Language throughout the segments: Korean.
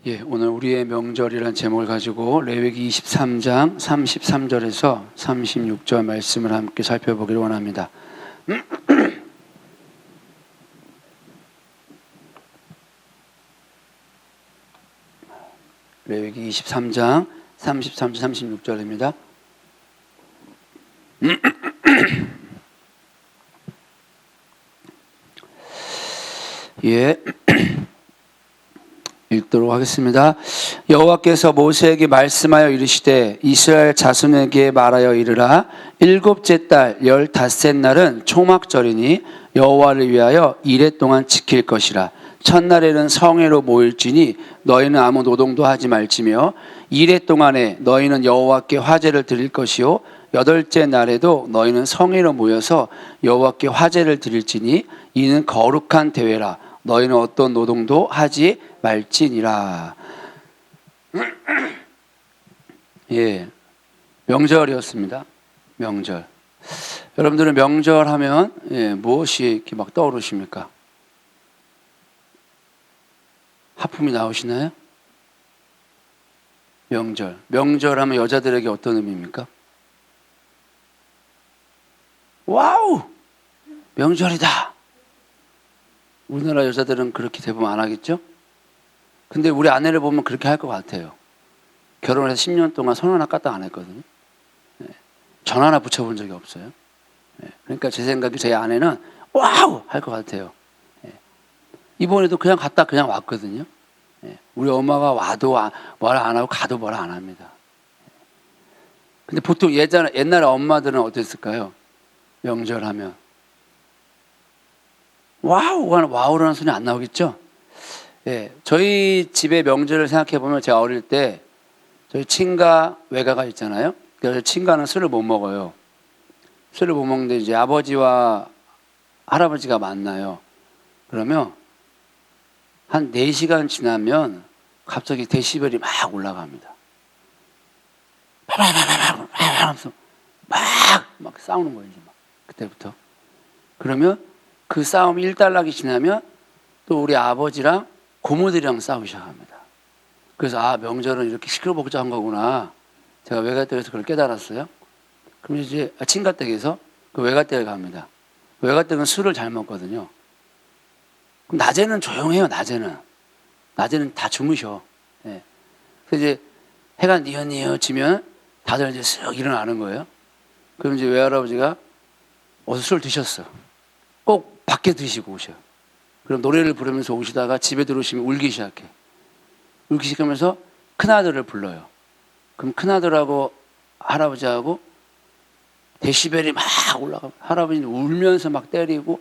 예, 오늘 우리의 명절이라는 제목을 가지고 레위기 23장 33절에서 36절 말씀을 함께 살펴보기를 원합니다. 레위기 23장 33절 36절입니다. 예. 읽도록 하겠습니다. 여호와께서 모세에게 말씀하여 이르시되 이스라엘 자손에게 말하여 이르라. 일곱째 달 15째 날은 초막절이니 여호와를 위하여 이레 동안 지킬 것이라. 첫날에는 성회로 모일지니 너희는 아무 노동도 하지 말지며 이레 동안에 너희는 여호와께 화제를 드릴 것이요 여덟째 날에도 너희는 성회로 모여서 여호와께 화제를 드릴지니 이는 거룩한 대회라. 너희는 어떤 노동도 하지 말지니라. 예, 명절이었습니다. 명절. 여러분들은 명절하면 무엇이 이렇게 막 떠오르십니까? 하품이 나오시나요? 명절. 명절하면 여자들에게 어떤 의미입니까? 와우! 명절이다. 우리나라 여자들은 그렇게 대부분 안 하겠죠? 근데 우리 아내를 보면 그렇게 할 것 같아요. 결혼해서 10년 동안 손 하나 까딱 안 했거든요. 전 하나 붙여본 적이 없어요. 그러니까 제 생각에 제 아내는 와우! 할 것 같아요. 이번에도 그냥 갔다 그냥 왔거든요. 우리 엄마가 와도 뭐라 안 하고 가도 뭐라 안 합니다. 근데 보통 옛날에 엄마들은 어땠을까요? 명절하면 와우라는 소리 안 나오겠죠? 예, 저희 집의 명절을 생각해 보면 제가 어릴 때 저희 친가 외가가 있잖아요. 그래서 친가는 술을 못 먹어요. 술을 못 먹는데 이제 아버지와 할아버지가 만나요. 그러면 한 4시간 지나면 갑자기 데시벨이 막 올라갑니다. 막 싸우는 거예요. 이제 막 그때부터. 그러면 그 싸움이 일단락이 지나면 또 우리 아버지랑 고모들이랑 싸우기 시작합니다. 그래서 명절은 이렇게 시끌벅적한 거구나. 제가 외가댁에서 그걸 깨달았어요. 그럼 이제 친가댁에서 그 외가댁에 갑니다. 외가댁은 술을 잘 먹거든요. 그럼 낮에는 조용해요. 낮에는 다 주무셔. 예. 그래서 이제 해가 뉘어지면 다들 이제 쓱 일어나는 거예요. 그럼 이제 외할아버지가 어서 술 드셨어. 꼭 밖에 드시고 오셔요. 그럼 노래를 부르면서 오시다가 집에 들어오시면 울기 시작해. 울기 시작하면서 큰아들을 불러요. 그럼 큰아들하고 할아버지하고 데시벨이 막 올라가고 할아버지는 울면서 막 때리고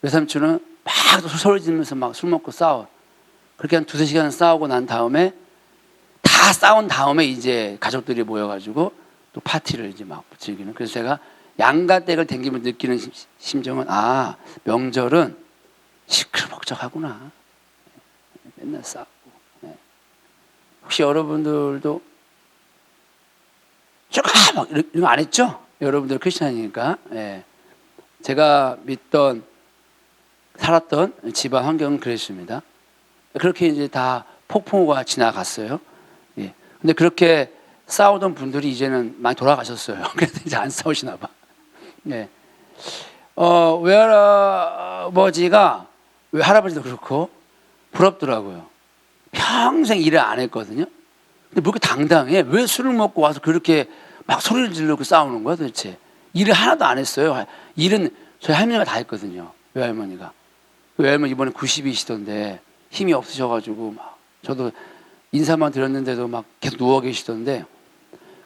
외삼촌은 막 소리 지르면서 막 술 먹고 싸워. 그렇게 한 2-3시간 싸우고 난 다음에 다 싸운 다음에 이제 가족들이 모여가지고 또 파티를 이제 막 즐기는. 그래서 제가 양가댁을 댕기면 느끼는 심정은 명절은 시끌벅적하구나. 맨날 싸우고. 혹시 여러분들도 막 이런 거 안 했죠? 여러분들 크리스찬이니까. 제가 믿던 살았던 집안 환경은 그랬습니다. 그렇게 이제 다 폭풍우가 지나갔어요. 근데 그렇게 싸우던 분들이 이제는 많이 돌아가셨어요. 그래서 이제 안 싸우시나 봐. 외할아버지가 할아버지도 그렇고 부럽더라고요. 평생 일을 안 했거든요. 근데 뭐 이렇게 당당해? 왜 술을 먹고 와서 그렇게 막 소리를 지르고 싸우는 거야 도대체? 일을 하나도 안 했어요. 일은 저희 할머니가 다 했거든요. 외할머니가. 외할머니 이번에 90이시던데 힘이 없으셔가지고 막 저도 인사만 드렸는데도 막 계속 누워 계시던데,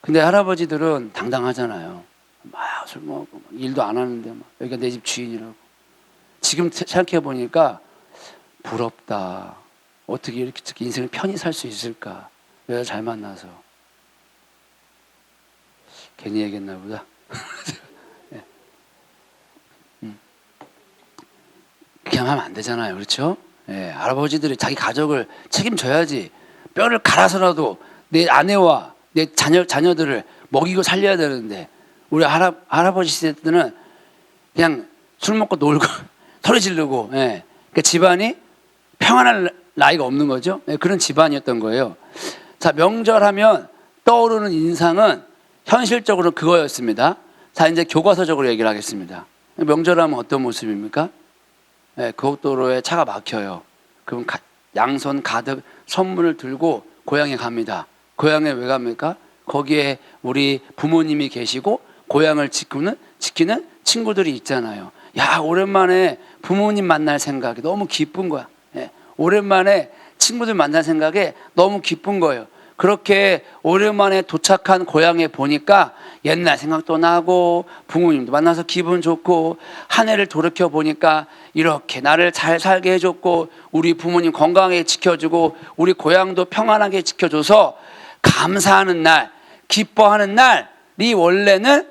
근데 할아버지들은 당당하잖아요. 막 술 먹고 일도 안 하는데 막 여기가 내 집 주인이라고. 지금 생각해 보니까 부럽다. 어떻게 이렇게 인생을 편히 살 수 있을까? 여자 잘 만나서. 괜히 얘기했나 보다. 그냥 하면 안 되잖아요. 그렇죠? 할아버지들이 자기 가족을 책임져야지. 뼈를 갈아서라도 내 아내와 내 자녀들을 먹이고 살려야 되는데, 우리 할아버지 시대 때는 그냥 술 먹고 놀고 소리 지르고, 그러니까 집안이 평안할 나이가 없는 거죠. 네, 그런 집안이었던 거예요. 자, 명절하면 떠오르는 인상은 현실적으로 그거였습니다. 자, 이제 교과서적으로 얘기를 하겠습니다. 명절하면 어떤 모습입니까? 네, 고속도로에 차가 막혀요. 그럼 양손 가득 선물을 들고 고향에 갑니다. 고향에 왜 갑니까? 거기에 우리 부모님이 계시고 고향을 지키는 친구들이 있잖아요. 야, 오랜만에 부모님 만날 생각이 너무 기쁜 거야. 예, 오랜만에 친구들 만날 생각에 너무 기쁜 거예요. 그렇게 오랜만에 도착한 고향에 보니까 옛날 생각도 나고 부모님도 만나서 기분 좋고 한 해를 돌이켜 보니까 이렇게 나를 잘 살게 해줬고 우리 부모님 건강하게 지켜주고 우리 고향도 평안하게 지켜줘서 감사하는 날, 기뻐하는 날이 원래는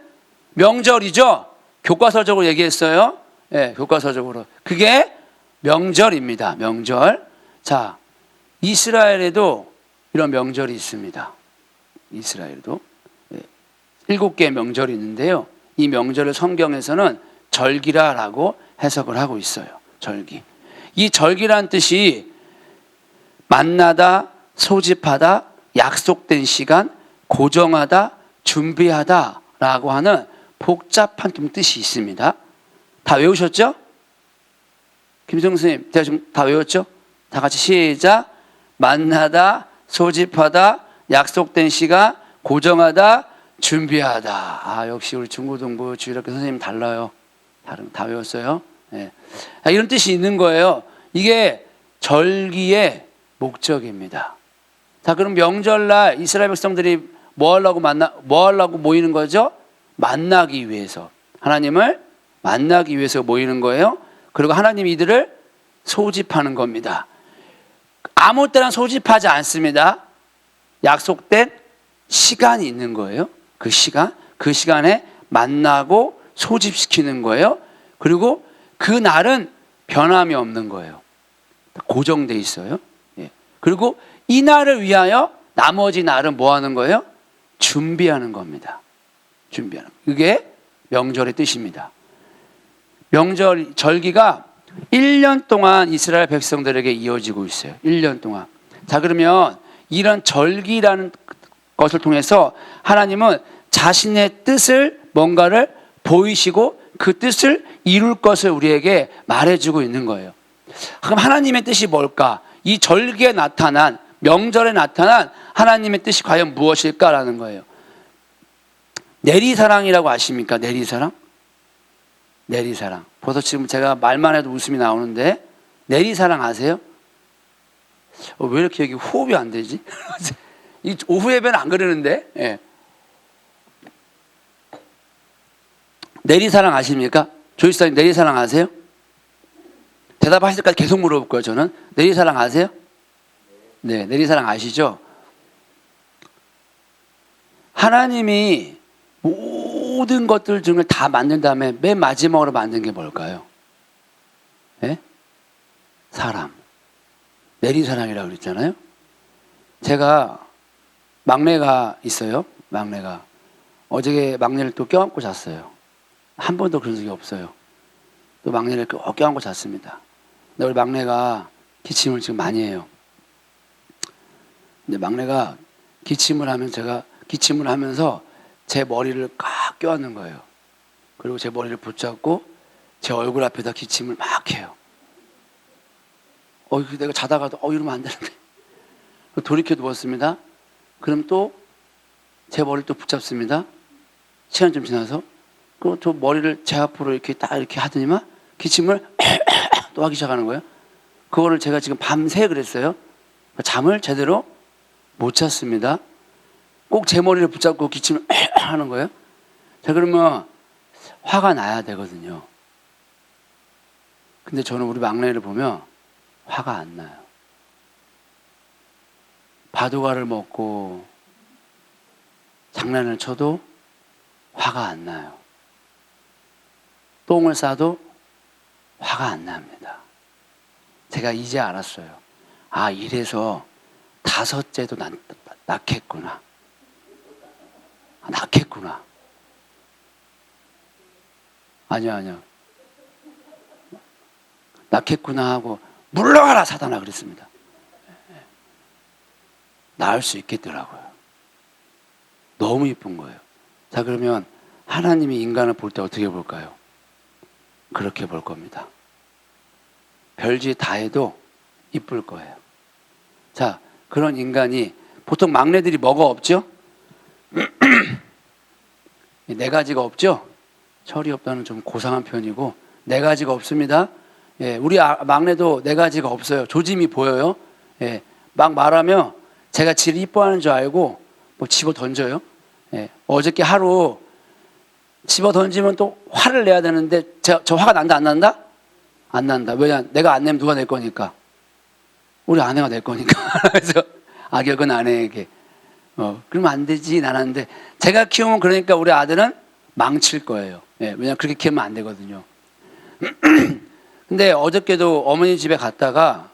명절이죠. 교과서적으로 얘기했어요. 예, 교과서적으로. 그게 명절입니다. 명절. 자, 이스라엘에도 이런 명절이 있습니다. 이스라엘도 7개의 명절이 있는데요. 이 명절을 성경에서는 절기라라고 해석을 하고 있어요. 절기. 이 절기란 뜻이 만나다, 소집하다, 약속된 시간, 고정하다, 준비하다라고 하는 복잡한 뜻이 있습니다. 다 외우셨죠? 김성수 선생님, 제가 지금 다 외웠죠? 다 같이 시작. 만나다, 소집하다, 약속된 시간, 고정하다, 준비하다. 아, 역시 우리 중고등부 주일학교 선생님 달라요. 다 외웠어요? 네. 이런 뜻이 있는 거예요. 이게 절기의 목적입니다. 자, 그럼 명절날 이스라엘 백성들이 뭐 하려고 모이는 거죠? 만나기 위해서. 하나님을 만나기 위해서 모이는 거예요. 그리고 하나님이 이들을 소집하는 겁니다. 아무 때나 소집하지 않습니다. 약속된 시간이 있는 거예요. 그 시간에 만나고 소집시키는 거예요. 그리고 그 날은 변함이 없는 거예요. 고정돼 있어요. 예. 그리고 이 날을 위하여 나머지 날은 뭐 하는 거예요? 준비하는 겁니다. 준비하는 거. 그게 명절의 뜻입니다. 절기가 1년 동안 이스라엘 백성들에게 이어지고 있어요. 1년 동안. 자, 그러면 이런 절기라는 것을 통해서 하나님은 자신의 뜻을 뭔가를 보이시고 그 뜻을 이룰 것을 우리에게 말해주고 있는 거예요. 그럼 하나님의 뜻이 뭘까? 이 절기에 나타난, 명절에 나타난 하나님의 뜻이 과연 무엇일까라는 거예요. 내리사랑이라고 아십니까? 내리사랑? 내리사랑. 벌써 지금 제가 말만 해도 웃음이 나오는데 내리사랑 아세요? 왜 이렇게 여기 호흡이 안 되지? 이 오후 예배는 안 그러는데. 예. 내리사랑 아십니까? 조이스님 내리사랑 아세요? 대답하실 때까지 계속 물어볼 거예요. 저는 내리사랑 아세요? 네, 내리사랑 아시죠? 하나님이 모든 것들 중에 다 만든 다음에 맨 마지막으로 만든 게 뭘까요? 네? 사람. 내리사랑이라고 그랬잖아요. 제가 막내가 있어요. 막내가. 어저께 막내를 또 껴안고 잤어요. 한 번도 그런 적이 없어요. 또 막내를 껴안고 잤습니다. 근데 우리 막내가 기침을 지금 많이 해요. 근데 막내가 기침을 하면 제가 기침을 하면서 제 머리를 꽉 껴안는 거예요. 그리고 제 머리를 붙잡고 제 얼굴 앞에다 기침을 막 해요. 내가 자다가도 이러면 안 되는데. 돌이켜 누웠습니다. 그럼 또 제 머리를 또 붙잡습니다. 시간 좀 지나서. 그리고 또 머리를 제 앞으로 이렇게 딱 이렇게 하더니만 기침을 또 하기 시작하는 거예요. 그거를 제가 지금 밤새 그랬어요. 잠을 제대로 못 잤습니다. 꼭 제 머리를 붙잡고 기침을 하는 거예요. 자, 그러면 화가 나야 되거든요. 근데 저는 우리 막내를 보면 화가 안 나요. 바둑알을 먹고 장난을 쳐도 화가 안 나요. 똥을 싸도 화가 안 납니다. 제가 이제 알았어요. 아, 이래서 5째도 낳겠구나. 낳겠구나. 아니요. 낳겠구나 하고 물러가라 사단아 그랬습니다. 낳을 수 있겠더라고요. 너무 이쁜 거예요. 자, 그러면 하나님이 인간을 볼 때 어떻게 볼까요? 그렇게 볼 겁니다. 별짓 다 해도 이쁠 거예요. 자, 그런 인간이 보통 막내들이 뭐가 없죠? 네 가지가 없죠? 철이 없다는 좀 고상한 표현이고 네 가지가 없습니다. 예, 우리 막내도 네 가지가 없어요. 조짐이 보여요. 예, 막 말하면 제가 지를 이뻐하는 줄 알고 뭐 집어 던져요. 예, 어저께 하루 집어 던지면 또 화를 내야 되는데 저 화가 난다 안 난다? 안 난다. 왜냐? 내가 안 내면 누가 낼 거니까. 우리 아내가 낼 거니까. 그래서 악역은 아내에게. 그러면 안 되지. 나는데 제가 키우면 그러니까 우리 아들은 망칠 거예요. 예, 왜냐면 그렇게 키우면 안 되거든요. 근데 어저께도 어머니 집에 갔다가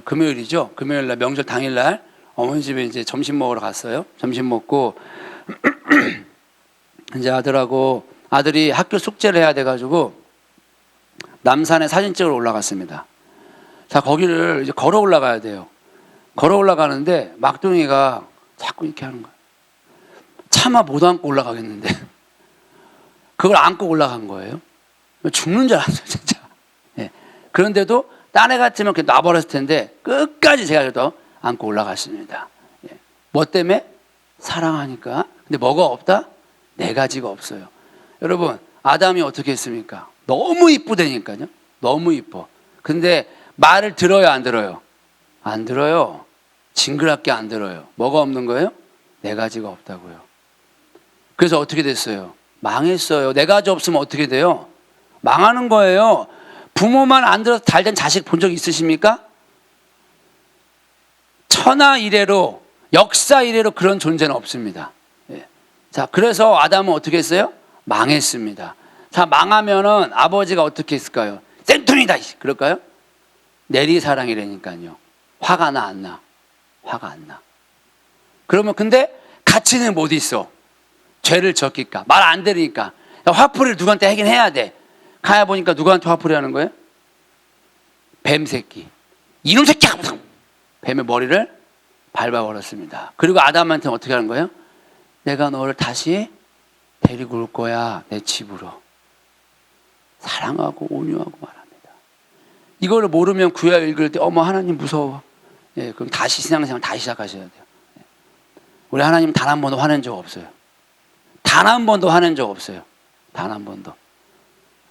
금요일이죠. 금요일날 명절 당일날 어머니 집에 이제 점심 먹으러 갔어요. 점심 먹고 이제 아들이 학교 숙제를 해야 돼가지고 남산에 사진 찍으러 올라갔습니다. 자, 거기를 이제 걸어 올라가야 돼요. 걸어 올라가는데 막둥이가 자꾸 이렇게 하는 거예요. 차마 못 안고 올라가겠는데 그걸 안고 올라간 거예요. 죽는 줄 알았어요, 진짜. 예. 그런데도 딴 애 같으면 그냥 놔버렸을 텐데 끝까지 제가 그래도 안고 올라갔습니다. 예. 뭐 때문에? 사랑하니까. 근데 뭐가 없다? 네 가지가 없어요. 여러분, 아담이 어떻게 했습니까? 너무 이쁘다니까요. 너무 이뻐. 근데 말을 들어요, 안 들어요? 안 들어요. 징그럽게 안 들어요. 뭐가 없는 거예요? 네 가지가 없다고요. 그래서 어떻게 됐어요? 망했어요. 네 가지 없으면 어떻게 돼요? 망하는 거예요. 부모만 안 들어서 달된 자식 본 적 있으십니까? 천하 이래로, 역사 이래로 그런 존재는 없습니다. 예. 자, 그래서 아담은 어떻게 했어요? 망했습니다. 자, 망하면은 아버지가 어떻게 했을까요? 생뚱이다! 그럴까요? 내리사랑이라니까요. 화가 나, 안 나? 화가 안 나. 그러면 근데 같이는 못 있어. 죄를 졌기까. 말 안 들으니까. 화풀이를 누구한테 하긴 해야 돼. 가야 보니까 누구한테 화풀이 하는 거예요? 뱀 새끼. 이놈 새끼야! 뱀의 머리를 밟아버렸습니다. 그리고 아담한테는 어떻게 하는 거예요? 내가 너를 다시 데리고 올 거야. 내 집으로. 사랑하고 온유하고 말합니다. 이거를 모르면 구약 읽을 때 어머 하나님 무서워. 예, 그럼 다시 신앙생활 다시 시작하셔야 돼요. 우리 하나님 단 한 번도 화낸 적 없어요. 단 한 번도 화낸 적 없어요. 단 한 번도.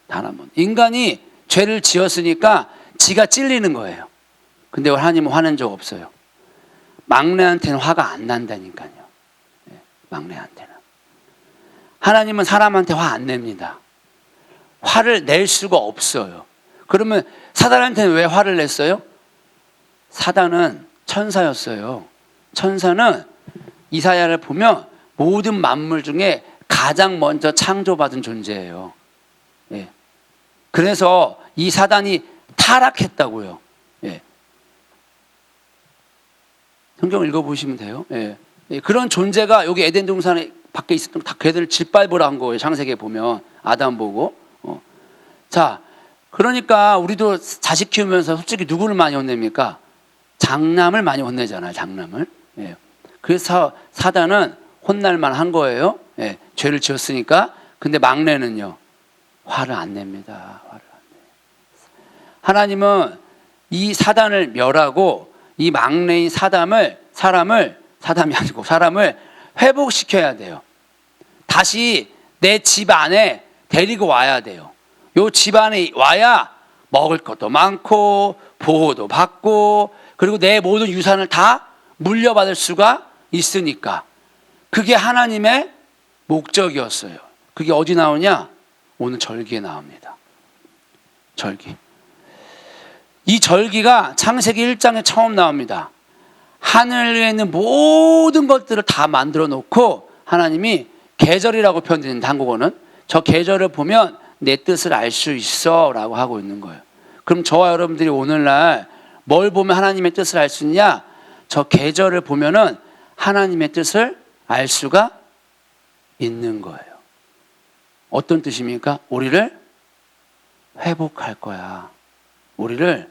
단 한 번. 인간이 죄를 지었으니까 지가 찔리는 거예요. 근데 하나님은 화낸 적 없어요. 막내한테는 화가 안 난다니까요. 예, 막내한테는. 하나님은 사람한테 화 안 냅니다. 화를 낼 수가 없어요. 그러면 사단한테는 왜 화를 냈어요? 사단은 천사였어요. 천사는 이사야를 보면 모든 만물 중에 가장 먼저 창조받은 존재예요. 예. 그래서 이 사단이 타락했다고요. 예. 성경 읽어보시면 돼요. 예. 예. 그런 존재가 여기 에덴 동산에 밖에 있었던 다 걔들을 짓밟으라 한 거예요. 창세기에 보면 아담 보고. 자, 그러니까 우리도 자식 키우면서 솔직히 누구를 많이 혼냅니까? 장남을 많이 혼내잖아요. 장남을. 예. 그래서 사단은 혼날만 한 거예요. 예. 죄를 지었으니까. 근데 막내는요, 화를 안 냅니다. 화를 안 내요. 하나님은 이 사단을 멸하고 이 막내인 사람을 회복시켜야 돼요. 다시 내 집 안에 데리고 와야 돼요. 요 집 안에 와야 먹을 것도 많고 보호도 받고 그리고 내 모든 유산을 다 물려받을 수가 있으니까. 그게 하나님의 목적이었어요. 그게 어디 나오냐? 오늘 절기에 나옵니다. 절기. 이 절기가 창세기 1장에 처음 나옵니다. 하늘 위에 있는 모든 것들을 다 만들어 놓고 하나님이 계절이라고 표현되는데 한국어는 저 계절을 보면 내 뜻을 알 수 있어 라고 하고 있는 거예요. 그럼 저와 여러분들이 오늘날 뭘 보면 하나님의 뜻을 알 수 있냐? 저 계절을 보면은 하나님의 뜻을 알 수가 있는 거예요. 어떤 뜻입니까? 우리를 회복할 거야. 우리를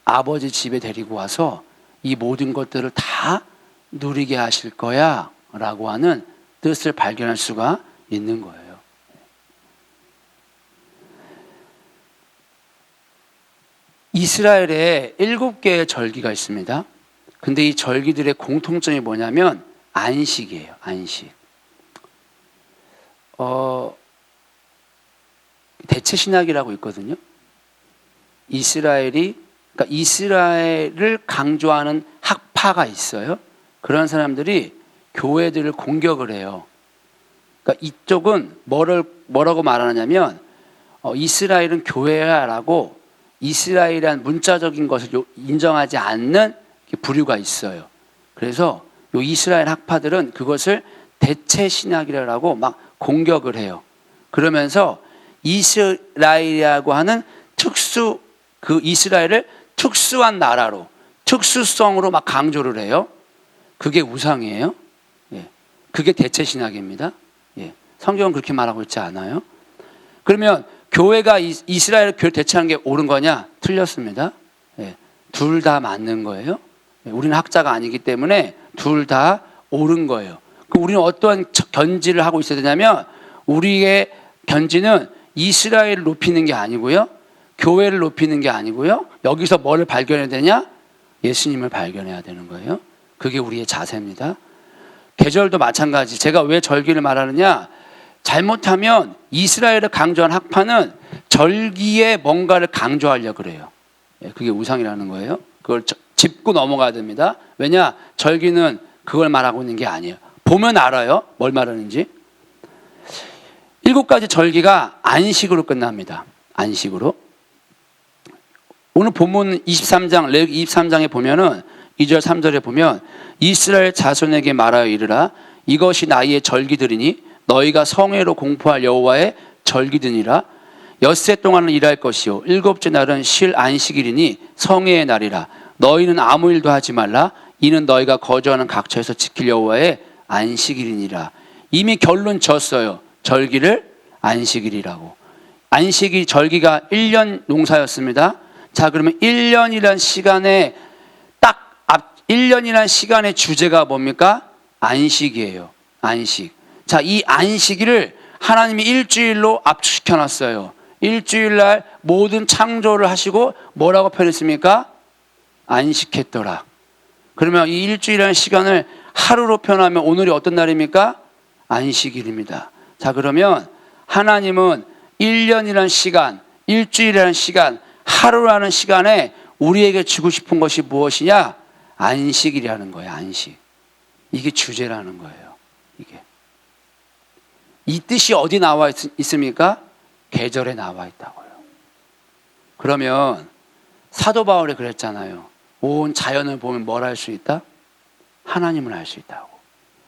아버지 집에 데리고 와서 이 모든 것들을 다 누리게 하실 거야 라고 하는 뜻을 발견할 수가 있는 거예요. 이스라엘에 7개의 절기가 있습니다. 근데 이 절기들의 공통점이 뭐냐면 안식이에요. 안식. 대체신학이라고 있거든요. 그러니까 이스라엘을 강조하는 학파가 있어요. 그런 사람들이 교회들을 공격을 해요. 그러니까 이쪽은 뭐라고 말하냐면 이스라엘은 교회야라고 이스라엘이란 문자적인 것을 인정하지 않는 부류가 있어요. 그래서 요 이스라엘 학파들은 그것을 대체신학이라고 막 공격을 해요. 그러면서 이스라엘이라고 하는 그 이스라엘을 특수한 나라로, 특수성으로 막 강조를 해요. 그게 우상이에요. 예. 그게 대체신학입니다. 예. 성경은 그렇게 말하고 있지 않아요. 그러면 교회가 이스라엘 교회를 대체하는 게 옳은 거냐? 틀렸습니다. 예. 둘 다 맞는 거예요. 예. 우리는 학자가 아니기 때문에 둘 다 옳은 거예요. 그럼 우리는 어떠한 견지를 하고 있어야 되냐면 우리의 견지는 이스라엘을 높이는 게 아니고요. 교회를 높이는 게 아니고요. 여기서 뭐를 발견해야 되냐? 예수님을 발견해야 되는 거예요. 그게 우리의 자세입니다. 계절도 마찬가지. 제가 왜 절기를 말하느냐? 잘못하면 이스라엘을 강조한 학파는 절기에 뭔가를 강조하려고 그래요. 그게 우상이라는 거예요. 그걸 짚고 넘어가야 됩니다. 왜냐? 절기는 그걸 말하고 있는 게 아니에요. 보면 알아요. 뭘 말하는지. 7가지 절기가 안식으로 끝납니다. 안식으로. 오늘 본문 23장, 레위기 23장에 보면은 2절 3절에 보면 이스라엘 자손에게 말하여 이르라 이것이 나의 절기들이니 너희가 성회로 공포할 여호와의 절기들이라 엿새 동안은 일할 것이요 7째 날은 쉴 안식일이니 성회의 날이라 너희는 아무 일도 하지 말라 이는 너희가 거주하는 각처에서 지킬 여호와의 안식일이니라. 이미 결론 졌어요. 절기를 안식일이라고. 안식일 절기가 1년 농사였습니다. 자, 그러면 1년이란 시간에 1년이란 시간의 주제가 뭡니까? 안식이에요. 안식. 자, 이 안식일을 하나님이 일주일로 압축시켜 놨어요. 일주일날 모든 창조를 하시고 뭐라고 표현했습니까? 안식했더라. 그러면 이 일주일이라는 시간을 하루로 표현하면 오늘이 어떤 날입니까? 안식일입니다. 자, 그러면 하나님은 1년이라는 시간, 일주일이라는 시간, 하루라는 시간에 우리에게 주고 싶은 것이 무엇이냐? 안식이라는 거예요. 안식. 이게 주제라는 거예요. 이게. 이 뜻이 어디 나와 있습니까? 계절에 나와 있다고요. 그러면 사도 바울이 그랬잖아요. 온 자연을 보면 뭘 알 수 있다? 하나님을 알 수 있다고.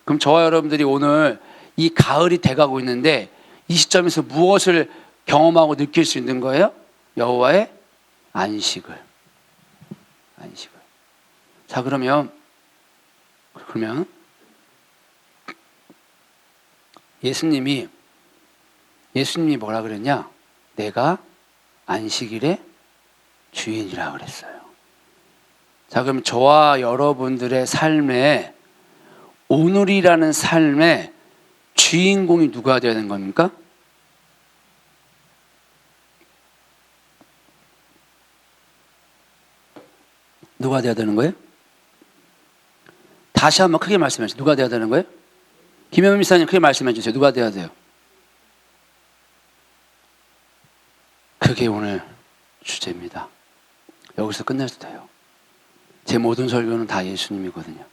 그럼 저와 여러분들이 오늘 이 가을이 돼가고 있는데 이 시점에서 무엇을 경험하고 느낄 수 있는 거예요? 여호와의 안식을. 자, 그러면 예수님이 뭐라 그랬냐? 내가 안식일의 주인이라 그랬어요. 자, 그럼 저와 여러분들의 삶에 오늘이라는 삶의 주인공이 누가 되야 되는 겁니까? 누가 되어야 되는 거예요? 다시 한번 크게 말씀해 주세요. 누가 되어야 되는 거예요? 김현민 미사님 크게 말씀해 주세요. 누가 되어야 돼요? 그게 오늘 주제입니다. 여기서 끝내도 돼요. 제 모든 설교는 다 예수님이거든요.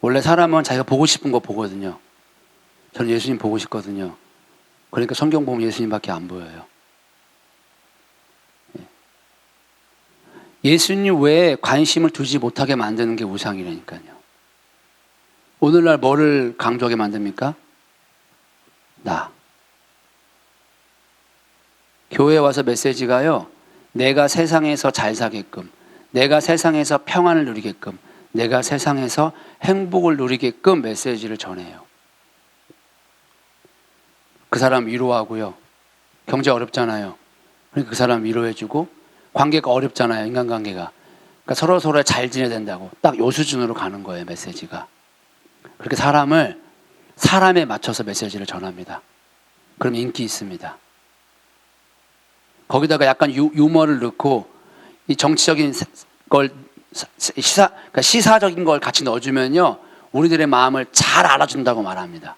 원래 사람은 자기가 보고 싶은 거 보거든요. 저는 예수님 보고 싶거든요. 그러니까 성경 보면 예수님밖에 안 보여요. 예수님 외에 관심을 두지 못하게 만드는 게 우상이라니까요. 오늘날 뭐를 강조하게 만듭니까? 나. 교회에 와서 메시지가요. 내가 세상에서 잘 사게끔, 내가 세상에서 평안을 누리게끔, 내가 세상에서 행복을 누리게끔 메시지를 전해요. 그 사람 위로하고요. 경제 어렵잖아요. 그러니까 그 사람 위로해주고, 관계가 어렵잖아요. 인간관계가. 그러니까 서로 잘 지내야 된다고 딱 요 수준으로 가는 거예요, 메시지가. 그렇게 사람에 맞춰서 메시지를 전합니다. 그럼 인기 있습니다. 거기다가 약간 유머를 넣고 이 정치적인 걸 그러니까 시사적인 걸 같이 넣어주면요, 우리들의 마음을 잘 알아준다고 말합니다.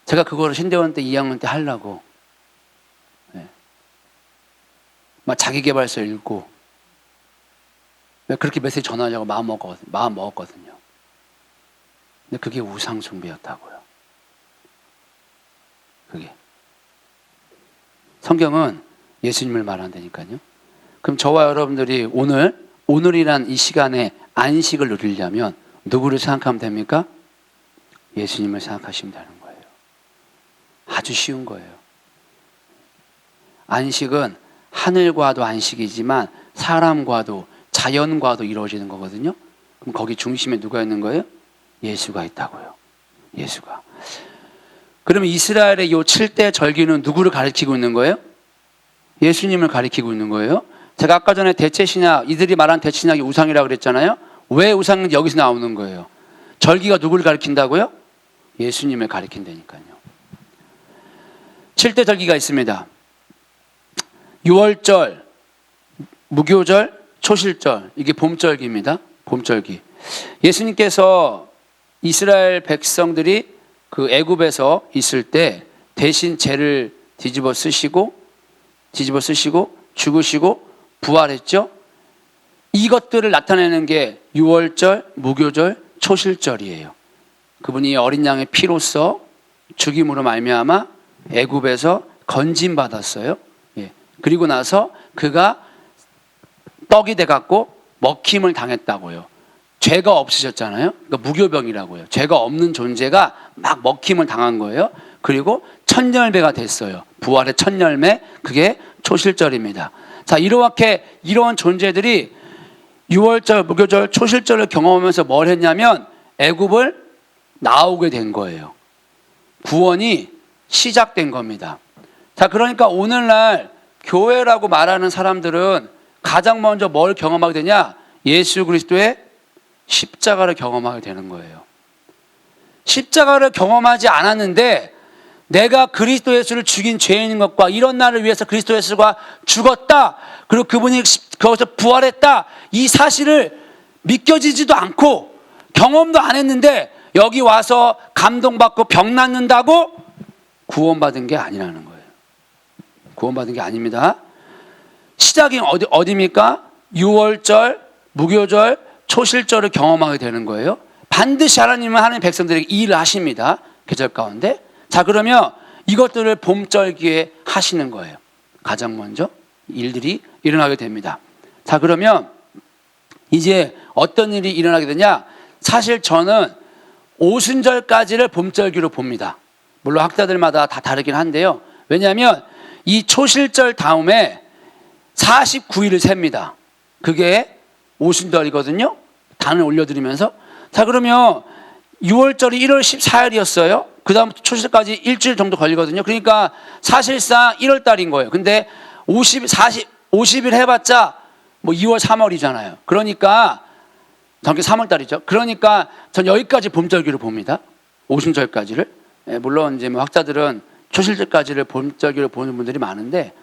제가 그거를 신대원 때 2학년 때 하려고 막 자기계발서 읽고 그렇게 메시지 전하려고 마음 먹었거든요. 근데 그게 우상 숭배였다고요. 그게 성경은 예수님을 말한다니까요. 그럼 저와 여러분들이 오늘이란 이 시간에 안식을 누리려면 누구를 생각하면 됩니까? 예수님을 생각하시면 되는 거예요. 아주 쉬운 거예요. 안식은 하늘과도 안식이지만 사람과도 자연과도 이루어지는 거거든요. 그럼 거기 중심에 누가 있는 거예요? 예수가 있다고요. 예수가. 그러면 이스라엘의 이 7대 절기는 누구를 가리키고 있는 거예요? 예수님을 가리키고 있는 거예요. 제가 아까 전에 대체신약, 이들이 말한 대체신약이 우상이라고 그랬잖아요. 왜 우상인지 여기서 나오는 거예요. 절기가 누구를 가리킨다고요? 예수님을 가리킨다니까요. 7대 절기가 있습니다. 유월절, 무교절, 초실절, 이게 봄절기입니다. 봄절기. 예수님께서 이스라엘 백성들이 그 애굽에서 있을 때 대신 죄를 뒤집어 쓰시고 죽으시고 부활했죠. 이것들을 나타내는 게 유월절, 무교절, 초실절이에요. 그분이 어린 양의 피로써 죽임으로 말미암아 애굽에서 건진 받았어요. 그리고 나서 그가 떡이 돼갖고 먹힘을 당했다고요. 죄가 없으셨잖아요. 그러니까 무교병이라고요. 죄가 없는 존재가 막 먹힘을 당한 거예요. 그리고 첫열매가 됐어요. 부활의 첫열매, 그게 초실절입니다. 자, 이러한 존재들이 유월절, 무교절, 초실절을 경험하면서 뭘 했냐면 애굽을 나오게 된 거예요. 구원이 시작된 겁니다. 자, 그러니까 오늘날 교회라고 말하는 사람들은 가장 먼저 뭘 경험하게 되냐? 예수 그리스도의 십자가를 경험하게 되는 거예요. 십자가를 경험하지 않았는데 내가 그리스도 예수를 죽인 죄인인 것과 이런 나를 위해서 그리스도 예수가 죽었다, 그리고 그분이 거기서 부활했다, 이 사실을 믿겨지지도 않고 경험도 안 했는데 여기 와서 감동받고 병 낫는다고 구원받은 게 아니라는 거예요. 구원받은 게 아닙니다. 시작이 어디입니까? 유월절, 무교절, 초실절을 경험하게 되는 거예요. 반드시 하나님은 하나님 백성들에게 이 일을 하십니다. 계절 가운데. 자, 그러면 이것들을 봄절기에 하시는 거예요. 가장 먼저 일들이 일어나게 됩니다. 자, 그러면 이제 어떤 일이 일어나게 되냐? 사실 저는 오순절까지를 봄절기로 봅니다. 물론 학자들마다 다 다르긴 한데요. 왜냐하면 이 초실절 다음에 49일을 셉니다. 그게 오순절이거든요. 단을 올려드리면서. 자, 그러면 6월절이 1월 14일이었어요. 그 다음 초실까지 일주일 정도 걸리거든요. 그러니까 사실상 1월 달인 거예요. 근데 50일 해봤자 뭐 2월, 3월이잖아요. 그러니까 정확히 3월 달이죠. 그러니까 전 여기까지 봄절기로 봅니다. 오순절까지를. 물론 이제 뭐 학자들은 초실절까지를 봄절기로 보는 분들이 많은데,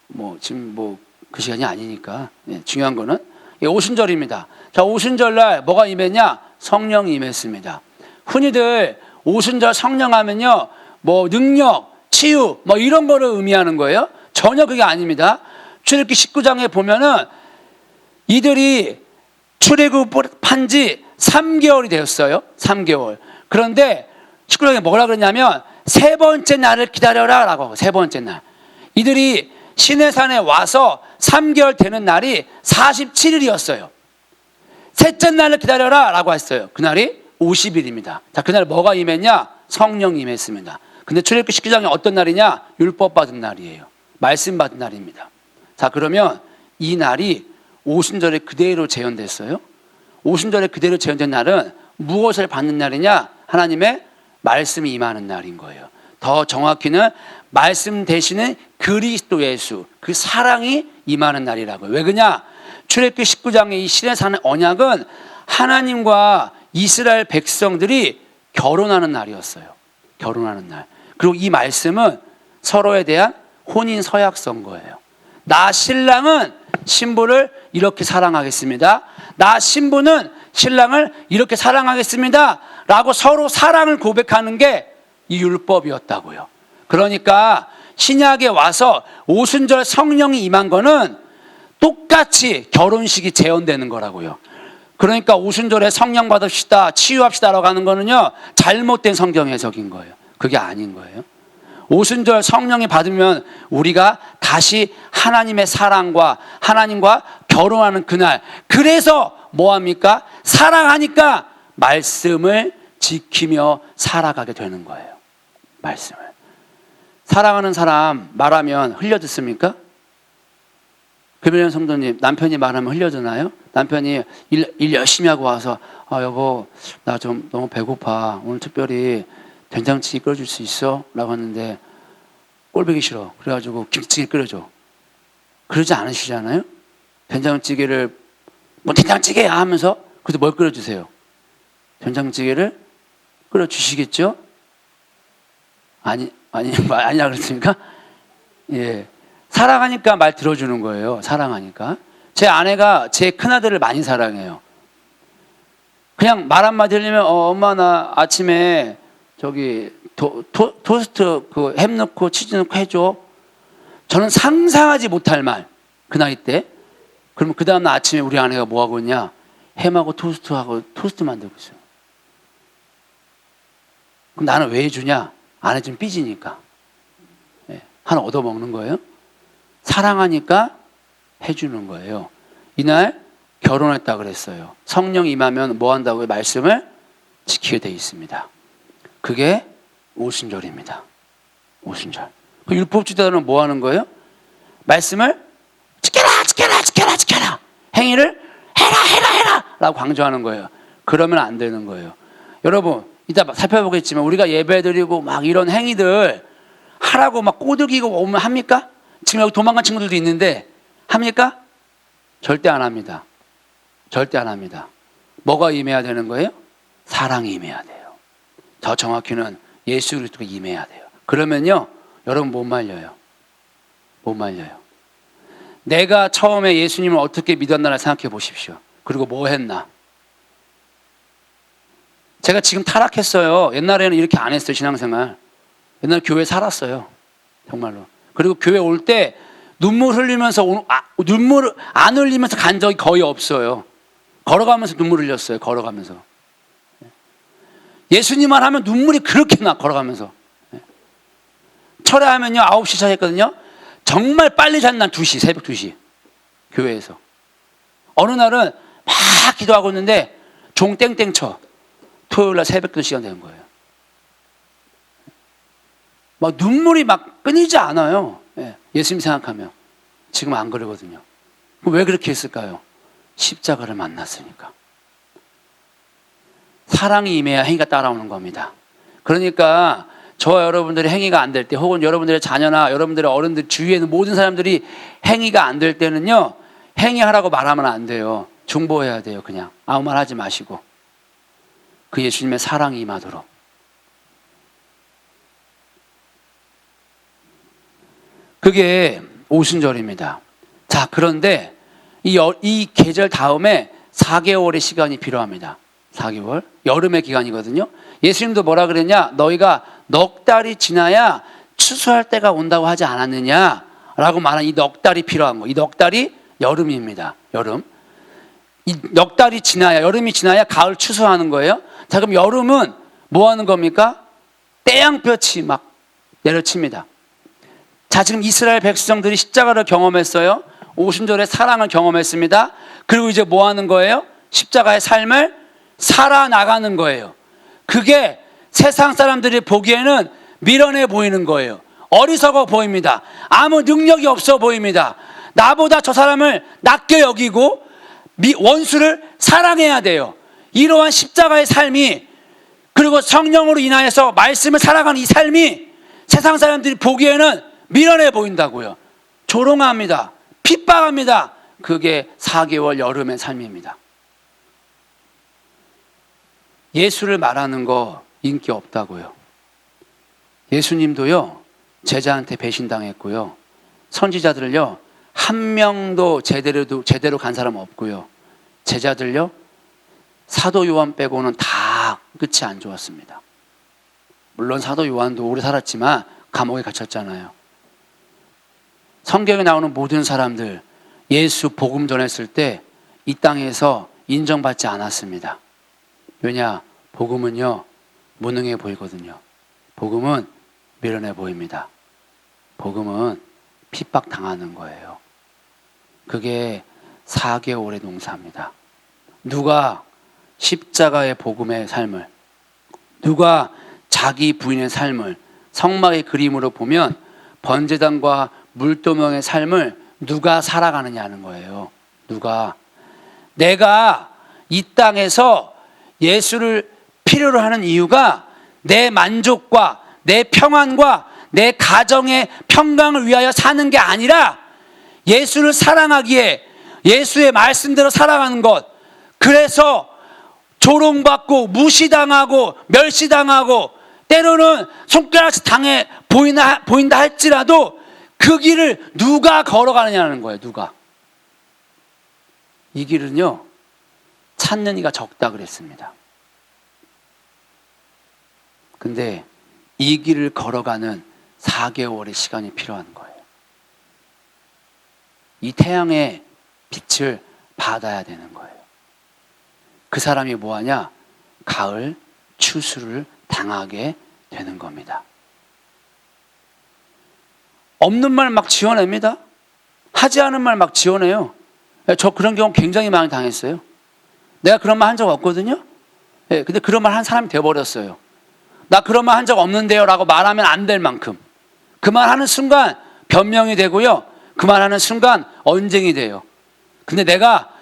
뭐 지금 뭐 그 시간이 아니니까 중요한 거는 오순절입니다. 자, 오순절날 뭐가 임했냐? 성령이 임했습니다. 흔히들 오순절 성령하면요, 뭐 능력, 치유, 뭐 이런 거를 의미하는 거예요. 전혀 그게 아닙니다. 출애굽기 19장에 보면은 이들이 출애굽한 지 3개월이 되었어요. 3개월. 그런데 19장에 뭐라 그러냐면 세 번째 날을 기다려라 라고 하고, 세 번째 날. 이들이 시내산에 와서 3개월 되는 날이 47일이었어요. 셋째 날을 기다려라 라고 했어요. 그날이 50일입니다. 자, 그날 뭐가 임했냐? 성령이 임했습니다. 근데 출애굽기 19장이 어떤 날이냐? 율법 받은 날이에요. 말씀 받은 날입니다. 자, 그러면 이 날이 오순절에 그대로 재현됐어요. 오순절에 그대로 재현된 날은 무엇을 받는 날이냐? 하나님의 말씀이 임하는 날인 거예요. 더 정확히는 말씀 되시는 그리스도 예수, 그 사랑이 임하는 날이라고요. 왜 그러냐? 출애굽기 19장의 이 시내산의 언약은 하나님과 이스라엘 백성들이 결혼하는 날이었어요. 결혼하는 날. 그리고 이 말씀은 서로에 대한 혼인 서약 선거예요. 나 신랑은 신부를 이렇게 사랑하겠습니다. 나 신부는 신랑을 이렇게 사랑하겠습니다. 라고 서로 사랑을 고백하는 게 이 율법이었다고요. 그러니까 신약에 와서 오순절 성령이 임한 거는 똑같이 결혼식이 재현되는 거라고요. 그러니까 오순절에 성령 받읍시다, 치유합시다라고 하는 거는요, 잘못된 성경 해석인 거예요. 그게 아닌 거예요. 오순절 성령이 받으면 우리가 다시 하나님의 사랑과 하나님과 결혼하는 그날, 그래서 뭐합니까? 사랑하니까 말씀을 지키며 살아가게 되는 거예요. 말씀을. 사랑하는 사람 말하면 흘려듣습니까? 금요일 성도님, 남편이 말하면 흘려드나요? 남편이 일 열심히 하고 와서 여보 나 좀 너무 배고파, 오늘 특별히 된장찌개 끓여줄 수 있어? 라고 하는데 꼴보기 싫어. 그래가지고 김치찌개 끓여줘. 그러지 않으시잖아요? 된장찌개를 뭐 된장찌개야 하면서 그래도 뭘 끓여주세요? 된장찌개를 끓여주시겠죠? 아니야 그렇습니까? 예. 사랑하니까 말 들어주는 거예요. 사랑하니까. 제 아내가 제 큰아들을 많이 사랑해요. 그냥 말 한마디 들리면 엄마 나 아침에 저기 토스트 그 햄 넣고 치즈 넣고 해줘. 저는 상상하지 못할 말. 그 나이 때. 그러면 그 다음날 아침에 우리 아내가 뭐 하고 있냐? 햄하고 토스트하고 토스트 만들고 있어요. 그럼 나는 왜 해주냐? 아내 좀 삐지니까. 예. 하나 얻어먹는 거예요. 사랑하니까 해주는 거예요. 이날 결혼했다 그랬어요. 성령 임하면 뭐 한다고요? 말씀을 지키게 돼 있습니다. 그게 오순절입니다. 오순절. 그 율법주의자들은 뭐 하는 거예요? 말씀을 지켜라 행위를 해라 라고 강조하는 거예요. 그러면 안 되는 거예요. 여러분 이따 살펴보겠지만 우리가 예배드리고 막 이런 행위들 하라고 막 꼬드기고 오면 합니까? 지금 여기 도망간 친구들도 있는데 합니까? 절대 안 합니다. 절대 안 합니다. 뭐가 임해야 되는 거예요? 사랑이 임해야 돼요. 더 정확히는 예수 그리스도가 임해야 돼요. 그러면요 여러분 못 말려요. 못 말려요. 내가 처음에 예수님을 어떻게 믿었나를 생각해 보십시오. 그리고 뭐 했나? 제가 지금 타락했어요. 옛날에는 이렇게 안 했어요. 신앙생활. 옛날에 교회 살았어요. 정말로. 그리고 교회 올 때 눈물 흘리면서 눈물 안 흘리면서 간 적이 거의 없어요. 걸어가면서 눈물 흘렸어요. 걸어가면서. 예수님만 하면 눈물이 그렇게 나. 걸어가면서. 철회하면요 9시 시작했거든요. 정말 빨리 잔 날 2시, 새벽 2시 교회에서. 어느 날은 막 기도하고 있는데 종 땡땡 쳐. 토요일날 새벽 2시간 되는 거예요. 막 눈물이 막 끊이지 않아요. 예수님 생각하면. 지금 안 그러거든요. 왜 그렇게 했을까요? 십자가를 만났으니까. 사랑이 임해야 행위가 따라오는 겁니다. 그러니까 저와 여러분들의 행위가 안 될 때, 혹은 여러분들의 자녀나 여러분들의 어른들 주위에 있는 모든 사람들이 행위가 안 될 때는요, 행위하라고 말하면 안 돼요. 중보해야 돼요. 그냥 아무 말 하지 마시고 그 예수님의 사랑이 임하도록. 그게 오순절입니다. 자, 그런데 이 계절 다음에 4개월의 시간이 필요합니다. 4개월. 여름의 기간이거든요. 예수님도 뭐라 그랬냐? 너희가 넉 달이 지나야 추수할 때가 온다고 하지 않았느냐? 라고 말한 이 넉 달이 필요한 거. 이 넉 달이 여름입니다. 여름. 이 넉 달이 지나야, 여름이 지나야 가을 추수하는 거예요. 자, 그럼 여름은 뭐 하는 겁니까? 태양볕이 막 내려칩니다. 자, 지금 이스라엘 백성들이 십자가를 경험했어요. 오순절의 사랑을 경험했습니다. 그리고 이제 뭐 하는 거예요? 십자가의 삶을 살아나가는 거예요. 그게 세상 사람들이 보기에는 미련해 보이는 거예요. 어리석어 보입니다. 아무 능력이 없어 보입니다. 나보다 저 사람을 낮게 여기고 원수를 사랑해야 돼요. 이러한 십자가의 삶이, 그리고 성령으로 인하여서 말씀을 살아가는 이 삶이 세상 사람들이 보기에는 미련해 보인다고요. 조롱합니다. 핍박합니다. 그게 4개월 여름의 삶입니다. 예수를 말하는 거 인기 없다고요. 예수님도요, 제자한테 배신당했고요. 선지자들을요, 한 명도 제대로 간 사람 없고요. 제자들요, 사도 요한 빼고는 다 끝이 안 좋았습니다. 물론 사도 요한도 오래 살았지만 감옥에 갇혔잖아요. 성경에 나오는 모든 사람들 예수 복음 전했을 때 이 땅에서 인정받지 않았습니다. 왜냐? 복음은요, 무능해 보이거든요. 복음은 미련해 보입니다. 복음은 핍박당하는 거예요. 그게 4개월의 농사입니다. 누가 십자가의 복음의 삶을, 누가 자기 부인의 삶을 성막의 그림으로 보면 번제단과 물도명의 삶을 누가 살아가느냐는 거예요. 누가. 내가 이 땅에서 예수를 필요로 하는 이유가 내 만족과 내 평안과 내 가정의 평강을 위하여 사는 게 아니라 예수를 사랑하기에 예수의 말씀대로 살아가는 것. 그래서 조롱받고 무시당하고 멸시당하고 때로는 손가락질 당해 보인다 할지라도 그 길을 누가 걸어가느냐는 거예요. 누가. 이 길은요, 찾는 이가 적다 그랬습니다. 근데 이 길을 걸어가는 4개월의 시간이 필요한 거예요. 이 태양의 빛을 받아야 되는 거예요. 그 사람이 뭐하냐? 가을 추수를 당하게 되는 겁니다. 없는 말 막 지어냅니다. 하지 않은 말 막 지어내요. 저 그런 경우 굉장히 많이 당했어요. 내가 그런 말 한 적 없거든요. 근데 그런 말 한 사람이 되어버렸어요. 나 그런 말 한 적 없는데요 라고 말하면 안 될 만큼 그 말 하는 순간 변명이 되고요, 그 말 하는 순간 언쟁이 돼요. 근데 내가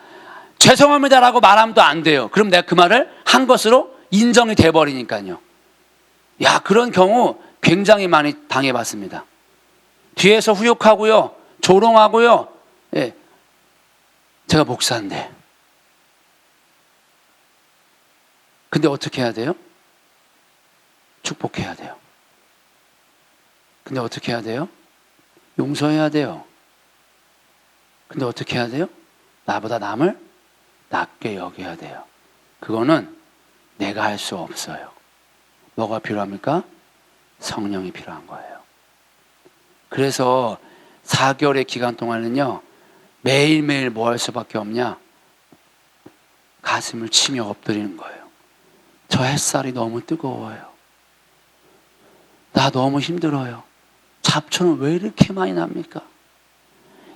죄송합니다 라고 말하면 또 안 돼요. 그럼 내가 그 말을 한 것으로 인정이 돼버리니까요. 야, 그런 경우 굉장히 많이 당해봤습니다. 뒤에서 후욕하고요, 조롱하고요. 제가 목사인데. 근데 어떻게 해야 돼요? 축복해야 돼요. 근데 어떻게 해야 돼요? 용서해야 돼요. 근데 어떻게 해야 돼요? 나보다 남을 낮게 여겨야 돼요. 그거는 내가 할 수 없어요. 뭐가 필요합니까? 성령이 필요한 거예요. 그래서 4개월의 기간 동안은요, 매일매일 뭐 할 수밖에 없냐? 가슴을 치며 엎드리는 거예요. 저 햇살이 너무 뜨거워요. 나 너무 힘들어요. 잡초는 왜 이렇게 많이 납니까?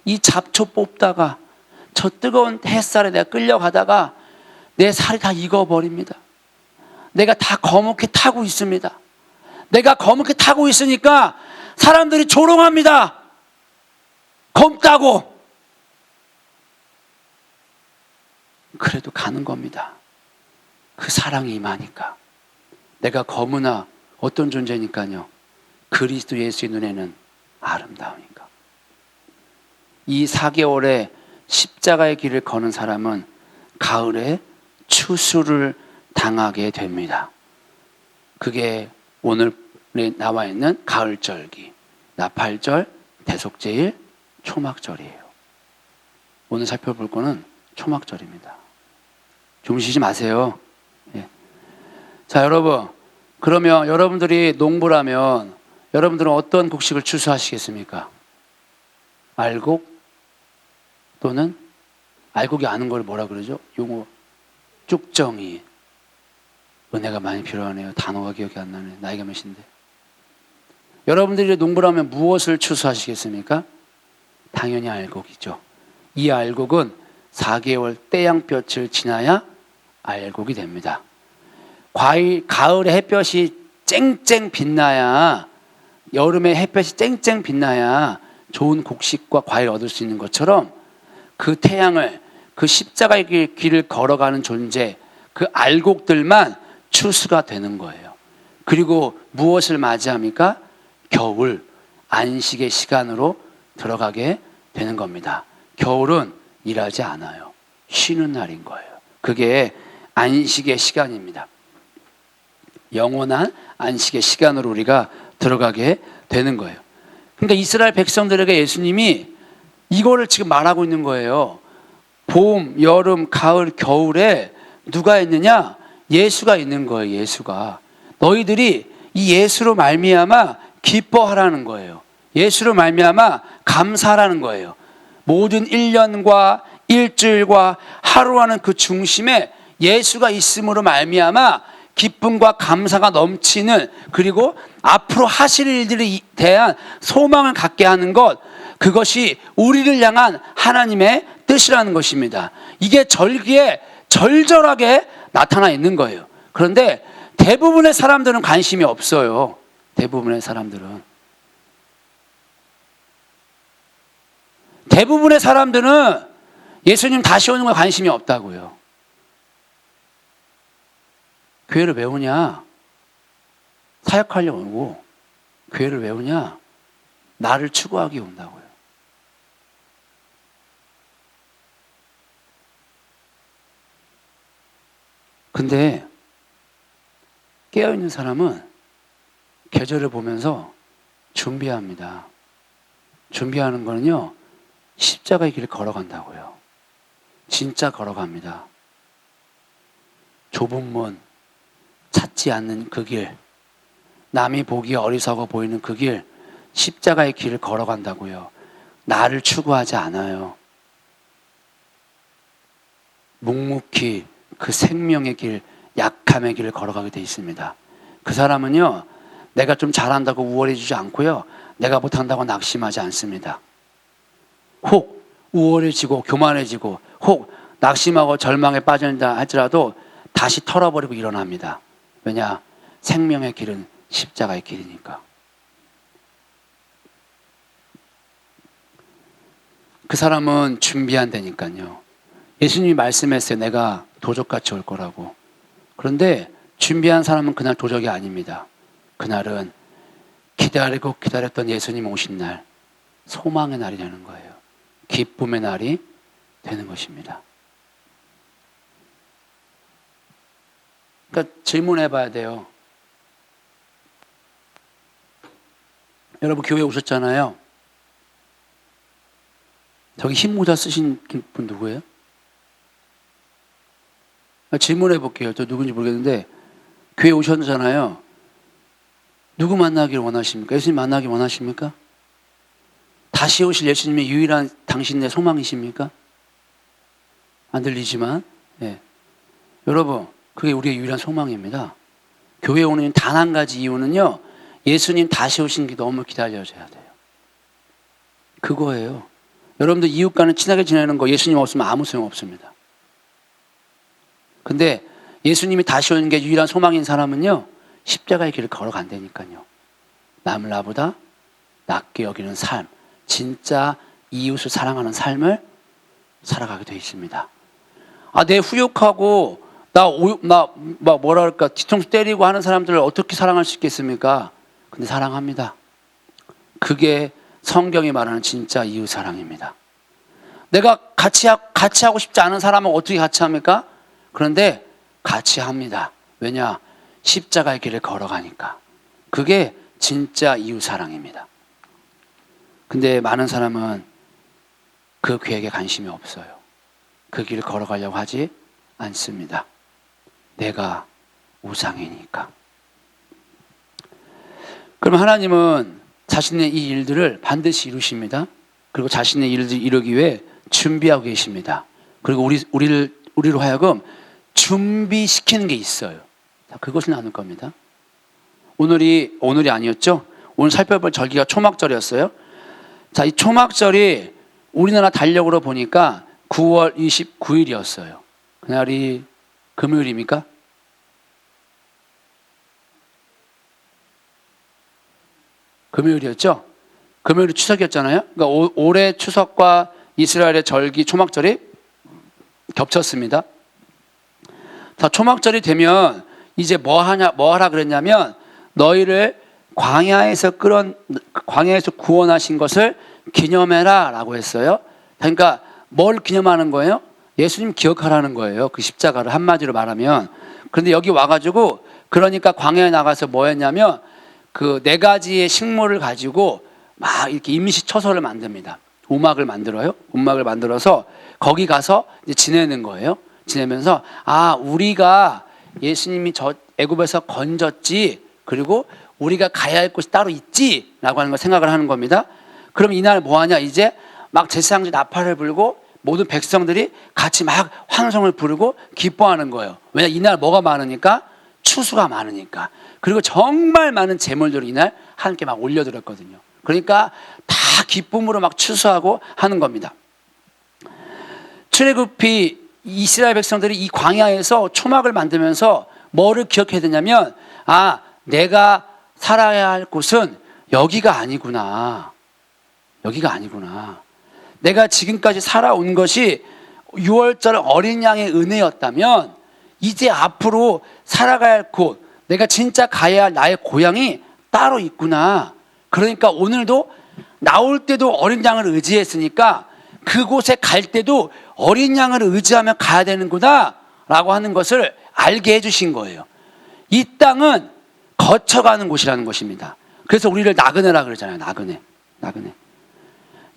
이 잡초 뽑다가 저 뜨거운 햇살에 내가 끌려가다가 내 살이 다 익어버립니다. 내가 다 거뭇게 타고 있습니다. 내가 거뭇게 타고 있으니까 사람들이 조롱합니다. 검다고. 그래도 가는 겁니다. 그 사랑이 임하니까. 내가 거무나 어떤 존재니까요, 그리스도 예수의 눈에는 아름다우니까. 이 4개월의 십자가의 길을 거는 사람은 가을에 추수를 당하게 됩니다. 그게 오늘 나와 있는 가을절기, 나팔절, 대속제일, 초막절이에요. 오늘 살펴볼 거는 초막절입니다. 주무시지 마세요. 자, 여러분, 그러면 여러분들이 농부라면 여러분들은 어떤 곡식을 추수하시겠습니까? 알곡 또는 알곡이 아는 걸 뭐라 그러죠? 용어 쭉정이. 은혜가 많이 필요하네요. 단어가 기억이 안 나네. 나이가 몇인데. 여러분들이 농부라면 무엇을 추수하시겠습니까? 당연히 알곡이죠. 이 알곡은 4개월 태양볕을 지나야 알곡이 됩니다. 가을에 햇볕이 쨍쨍 빛나야, 여름에 햇볕이 쨍쨍 빛나야 좋은 곡식과 과일을 얻을 수 있는 것처럼 그 태양을, 그 십자가의 길을 걸어가는 존재, 그 알곡들만 추수가 되는 거예요. 그리고 무엇을 맞이합니까? 겨울, 안식의 시간으로 들어가게 되는 겁니다. 겨울은 일하지 않아요. 쉬는 날인 거예요. 그게 안식의 시간입니다. 영원한 안식의 시간으로 우리가 들어가게 되는 거예요. 그러니까 이스라엘 백성들에게 예수님이 이거를 지금 말하고 있는 거예요. 봄, 여름, 가을, 겨울에 누가 있느냐? 예수가 있는 거예요. 예수가. 너희들이 이 예수로 말미암아 기뻐하라는 거예요. 예수로 말미암아 감사하라는 거예요. 모든 1년과 일주일과 하루하는 그 중심에 예수가 있음으로 말미암아 기쁨과 감사가 넘치는, 그리고 앞으로 하실 일들에 대한 소망을 갖게 하는 것, 그것이 우리를 향한 하나님의 뜻이라는 것입니다. 이게 절기에 절절하게 나타나 있는 거예요. 그런데 대부분의 사람들은 관심이 없어요. 대부분의 사람들은 예수님 다시 오는 거에 관심이 없다고요. 교회를 왜 오냐? 사역하려고 오고, 교회를 왜 오냐? 나를 추구하기 온다고요. 근데 깨어있는 사람은 계절을 보면서 준비합니다. 준비하는 거는요, 십자가의 길을 걸어간다고요. 진짜 걸어갑니다. 좁은 문, 찾지 않는 그 길, 남이 보기에 어리석어 보이는 그 길, 십자가의 길을 걸어간다고요. 나를 추구하지 않아요. 묵묵히 그 생명의 길, 약함의 길을 걸어가게 돼 있습니다. 그 사람은요, 내가 좀 잘한다고 우월해지지 않고요, 내가 못한다고 낙심하지 않습니다. 혹 우월해지고 교만해지고 혹 낙심하고 절망에 빠진다 할지라도 다시 털어버리고 일어납니다. 왜냐? 생명의 길은 십자가의 길이니까. 그 사람은 준비한다니까요. 예수님이 말씀했어요. 내가 도적같이 올 거라고. 그런데 준비한 사람은 그날 도적이 아닙니다. 그날은 기다리고 기다렸던 예수님 오신 날, 소망의 날이 되는 거예요. 기쁨의 날이 되는 것입니다. 그러니까 질문해 봐야 돼요. 여러분 교회 오셨잖아요. 저기 흰 모자 쓰신 분 누구예요? 질문해 볼게요. 저 누군지 모르겠는데 교회 오셨잖아요. 누구 만나기를 원하십니까? 예수님 만나기 원하십니까? 다시 오실 예수님의 유일한 당신의 소망이십니까? 안 들리지만, 예. 여러분, 그게 우리의 유일한 소망입니다. 교회에 오는 단 한 가지 이유는요, 예수님 다시 오신 게 너무 기다려져야 돼요. 그거예요. 여러분들 이웃과는 친하게 지내는 거 예수님 없으면 아무 소용 없습니다. 근데 예수님이 다시 오는 게 유일한 소망인 사람은요, 십자가의 길을 걸어간다니까요. 남을 나보다 낫게 여기는 삶, 진짜 이웃을 사랑하는 삶을 살아가게 되어 있습니다. 아, 내 후욕하고 뭐랄까 뒤통수 때리고 하는 사람들을 어떻게 사랑할 수 있겠습니까? 근데 사랑합니다. 그게 성경이 말하는 진짜 이웃 사랑입니다. 내가 같이 하고 싶지 않은 사람은 어떻게 같이 합니까? 그런데 같이 합니다. 왜냐? 십자가의 길을 걸어가니까. 그게 진짜 이웃 사랑입니다. 근데 많은 사람은 그 계획에 관심이 없어요. 그 길을 걸어가려고 하지 않습니다. 내가 우상이니까. 그럼 하나님은 자신의 이 일들을 반드시 이루십니다. 그리고 자신의 일을 이루기 위해 준비하고 계십니다. 그리고 우리로 하여금 준비시키는 게 있어요. 그것을 나눌 겁니다. 오늘이 아니었죠? 오늘 살펴볼 절기가 초막절이었어요. 자, 이 초막절이 우리나라 달력으로 보니까 9월 29일이었어요. 그날이 금요일입니까? 금요일이었죠? 금요일이 추석이었잖아요. 그러니까 올해 추석과 이스라엘의 절기 초막절이 겹쳤습니다. 자, 초막절이 되면 이제 뭐 하라 그랬냐면 너희를 광야에서 구원하신 것을 기념해라 라고 했어요. 그러니까 뭘 기념하는 거예요? 예수님 기억하라는 거예요. 그 십자가를 한마디로 말하면. 그런데 여기 와가지고 그러니까 광야에 나가서 뭐 했냐면 그 4가지의 식물을 가지고 막 이렇게 임시 처소를 만듭니다. 우막을 만들어요. 우막을 만들어서 거기 가서 이제 지내는 거예요. 지내면서 우리가 예수님이 저 애굽에서 건졌지, 그리고 우리가 가야 할 곳이 따로 있지라고 하는 걸 생각을 하는 겁니다. 그럼 이날 뭐 하냐? 이제 막 제사장들이 나팔을 불고 모든 백성들이 같이 막 환호성을 부르고 기뻐하는 거예요. 왜냐? 이날 뭐가 많으니까? 추수가 많으니까. 그리고 정말 많은 제물들을 이날 하나님께 막 올려드렸거든요. 그러니까 다 기쁨으로 막 추수하고 하는 겁니다. 출애굽이 이스라엘 백성들이 이 광야에서 초막을 만들면서 뭐를 기억해야 되냐면 내가 살아야 할 곳은 여기가 아니구나. 여기가 아니구나. 내가 지금까지 살아온 것이 6월절 어린 양의 은혜였다면 이제 앞으로 살아가야 할 곳, 내가 진짜 가야 할 나의 고향이 따로 있구나. 그러니까 오늘도 나올 때도 어린 양을 의지했으니까 그곳에 갈 때도 어린 양을 의지하며 가야 되는구나 라고 하는 것을 알게 해주신 거예요. 이 땅은 거쳐가는 곳이라는 것입니다. 그래서 우리를 나그네라 그러잖아요. 나그네.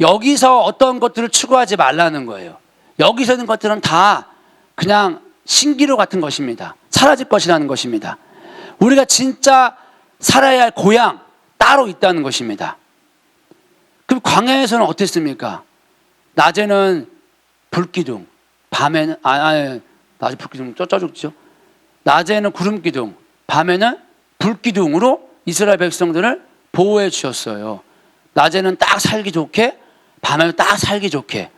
여기서 어떤 것들을 추구하지 말라는 거예요. 여기서 있는 것들은 다 그냥 신기루 같은 것입니다. 사라질 것이라는 것입니다. 우리가 진짜 살아야 할 고향 따로 있다는 것입니다. 그럼 광야에서는 어땠습니까? 낮에는 불기둥, 밤에는 낮에 불기둥 쪄죽죠. 낮에는 구름기둥, 밤에는 불기둥으로 이스라엘 백성들을 보호해 주셨어요. 낮에는 딱 살기 좋게, 밤에는 딱 살기 좋게.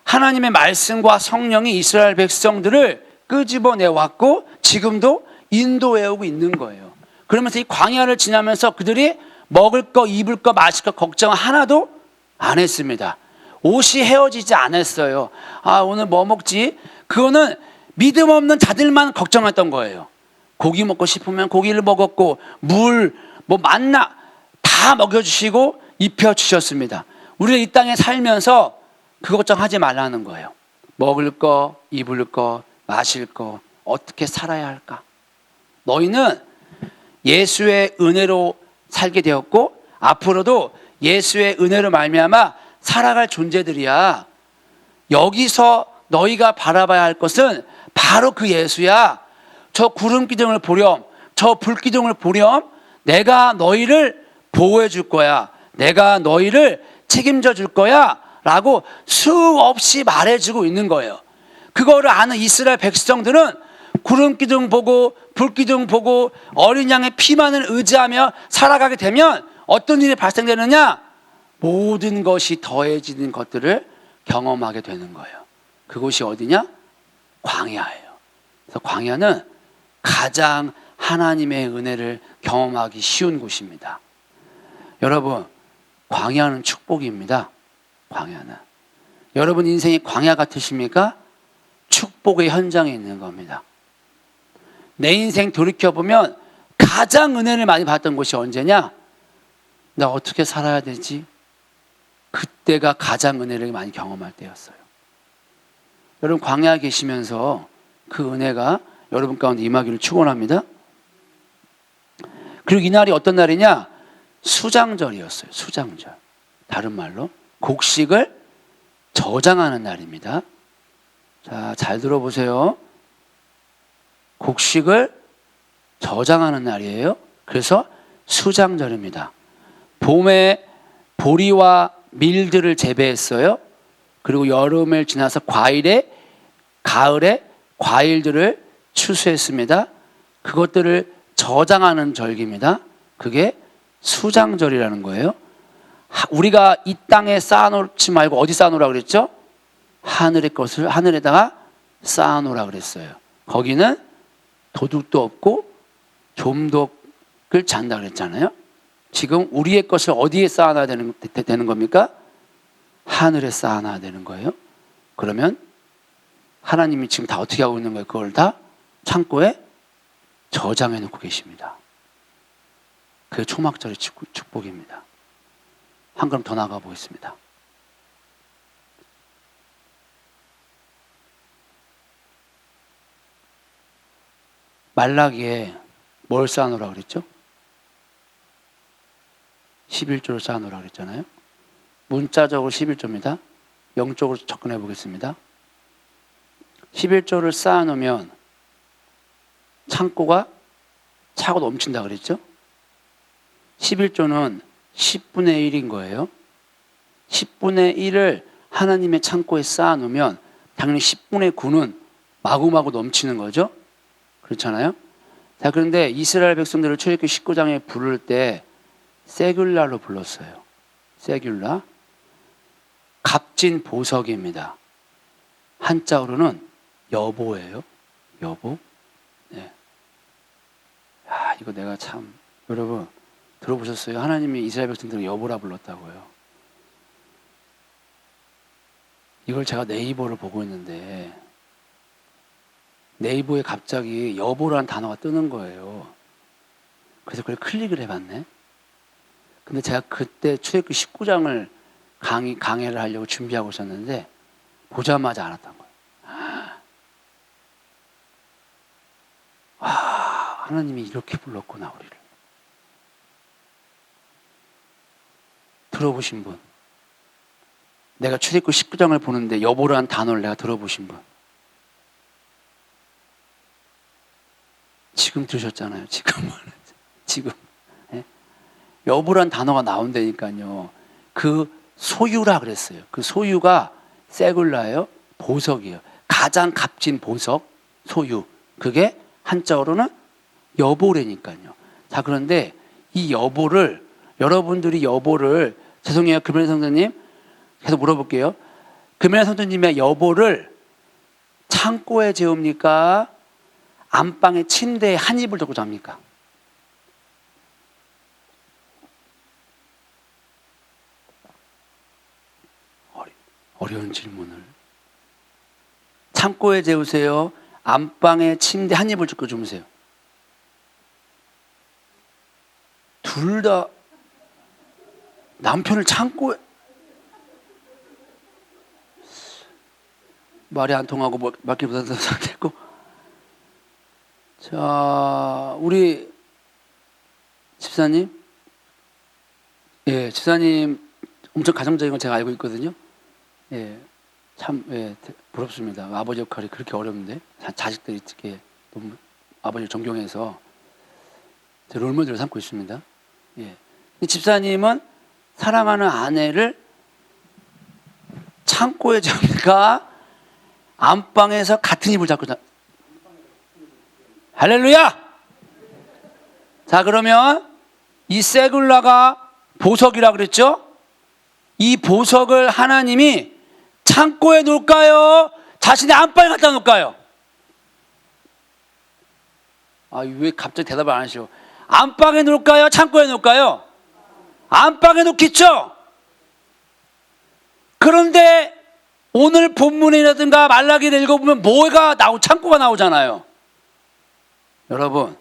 하나님의 말씀과 성령이 이스라엘 백성들을 끄집어내 왔고 지금도 인도해 오고 있는 거예요. 그러면서 이 광야를 지나면서 그들이 먹을 거, 입을 거, 마실 거 걱정 하나도 안 했습니다. 옷이 헤어지지 않았어요. 오늘 뭐 먹지? 그거는 믿음 없는 자들만 걱정했던 거예요. 고기 먹고 싶으면 고기를 먹었고 물, 만나 다 먹여주시고 입혀주셨습니다. 우리가 이 땅에 살면서 그 걱정하지 말라는 거예요. 먹을 거, 입을 거, 마실 거, 어떻게 살아야 할까? 너희는 예수의 은혜로 살게 되었고 앞으로도 예수의 은혜로 말미암아 살아갈 존재들이야. 여기서 너희가 바라봐야 할 것은 바로 그 예수야. 저 구름기둥을 보렴, 저 불기둥을 보렴. 내가 너희를 보호해 줄 거야. 내가 너희를 책임져 줄 거야 라고 수없이 말해주고 있는 거예요. 그거를 아는 이스라엘 백성들은 구름기둥 보고 불기둥 보고 어린 양의 피만을 의지하며 살아가게 되면 어떤 일이 발생되느냐? 모든 것이 더해지는 것들을 경험하게 되는 거예요. 그곳이 어디냐? 광야예요. 그래서 광야는 가장 하나님의 은혜를 경험하기 쉬운 곳입니다. 여러분, 광야는 축복입니다. 광야는. 여러분 인생이 광야 같으십니까? 축복의 현장에 있는 겁니다. 내 인생 돌이켜보면 가장 은혜를 많이 받았던 곳이 언제냐? 나 어떻게 살아야 되지? 그때가 가장 은혜를 많이 경험할 때였어요. 여러분 광야에 계시면서 그 은혜가 여러분 가운데 임하기를 축원합니다. 그리고 이날이 어떤 날이냐? 수장절이었어요. 수장절. 다른 말로 곡식을 저장하는 날입니다. 자, 잘 들어보세요. 곡식을 저장하는 날이에요. 그래서 수장절입니다. 봄에 보리와 밀들을 재배했어요. 그리고 여름을 지나서 가을에 과일들을 추수했습니다. 그것들을 저장하는 절기입니다. 그게 수장절이라는 거예요. 우리가 이 땅에 쌓아놓지 말고 어디 쌓아놓으라 그랬죠? 하늘의 것을 하늘에다가 쌓아놓으라 그랬어요. 거기는 도둑도 없고 좀독을 잔다 그랬잖아요. 지금 우리의 것을 어디에 쌓아놔야 되는 겁니까? 하늘에 쌓아놔야 되는 거예요. 그러면 하나님이 지금 다 어떻게 하고 있는 거예요? 그걸 다 창고에 저장해 놓고 계십니다. 그게 초막절의 축복입니다. 한 걸음 더 나가 보겠습니다. 말라기에 뭘 쌓아놓으라 그랬죠? 11조를 쌓아놓으라 그랬잖아요. 문자적으로 11조입니다. 영적으로 접근해 보겠습니다. 11조를 쌓아놓으면 창고가 차고 넘친다 그랬죠? 11조는 10분의 1인 거예요. 10분의 1을 하나님의 창고에 쌓아놓으면 당연히 10분의 9는 마구마구 넘치는 거죠. 그렇잖아요. 자, 그런데 이스라엘 백성들을 출애굽기 19장에 부를 때 세귤라로 불렀어요. 세귤라. 값진 보석입니다. 한자어로는 여보예요. 여보. 네. 야, 이거 내가 참, 여러분 들어보셨어요? 하나님이 이스라엘 백성들을 여보라 불렀다고요. 이걸 제가 네이버를 보고 있는데 네이버에 갑자기 여보라는 단어가 뜨는 거예요. 그래서 그걸 클릭을 해봤네. 근데 제가 그때 출애굽기 19장을 강해를 하려고 준비하고 있었는데 보자마자 알았던 거예요. 아, 하나님이 이렇게 불렀구나 우리를. 들어보신 분? 내가 출애굽기 19장을 보는데 여보라는 단어를 내가 들어보신 분? 지금 들으셨잖아요. 지금 예? 여보란 단어가 나온다니까요. 그 소유라 그랬어요. 그 소유가 세굴라예요. 보석이에요. 가장 값진 보석, 소유. 그게 한자어로는 여보래니까요. 자, 그런데 이 여보를 여러분들이 여보를 죄송해요. 금연의 성도님 계속 물어볼게요. 금연의 성도님의 여보를 창고에 재웁니까? 안방에 침대에 한 이불 덮고 잡니까? 어려운 질문을. 창고에 재우세요? 안방에 침대 한 이불 덮고 주무세요? 둘 다 남편을 창고에 말이 안 통하고 맞기 못하는 상태고. 자, 우리 집사님, 예, 집사님 엄청 가정적인 건 제가 알고 있거든요. 예, 참, 예, 부럽습니다. 아버지 역할이 그렇게 어려운데 자식들이 이렇게 너무 아버지를 존경해서 제 롤모델을 삼고 있습니다. 예, 집사님은 사랑하는 아내를 창고에 잡니까? 안방에서 같은 이불 잡고 할렐루야! 자, 그러면 이 세굴라가 보석이라 그랬죠? 이 보석을 하나님이 창고에 놓을까요? 자신의 안방에 갖다 놓을까요? 아, 왜 갑자기 대답을 안 하시오? 안방에 놓을까요? 창고에 놓을까요? 안방에 놓겠죠? 그런데 오늘 본문이라든가 말라기를 읽어보면 뭐가 창고가 나오잖아요. 여러분,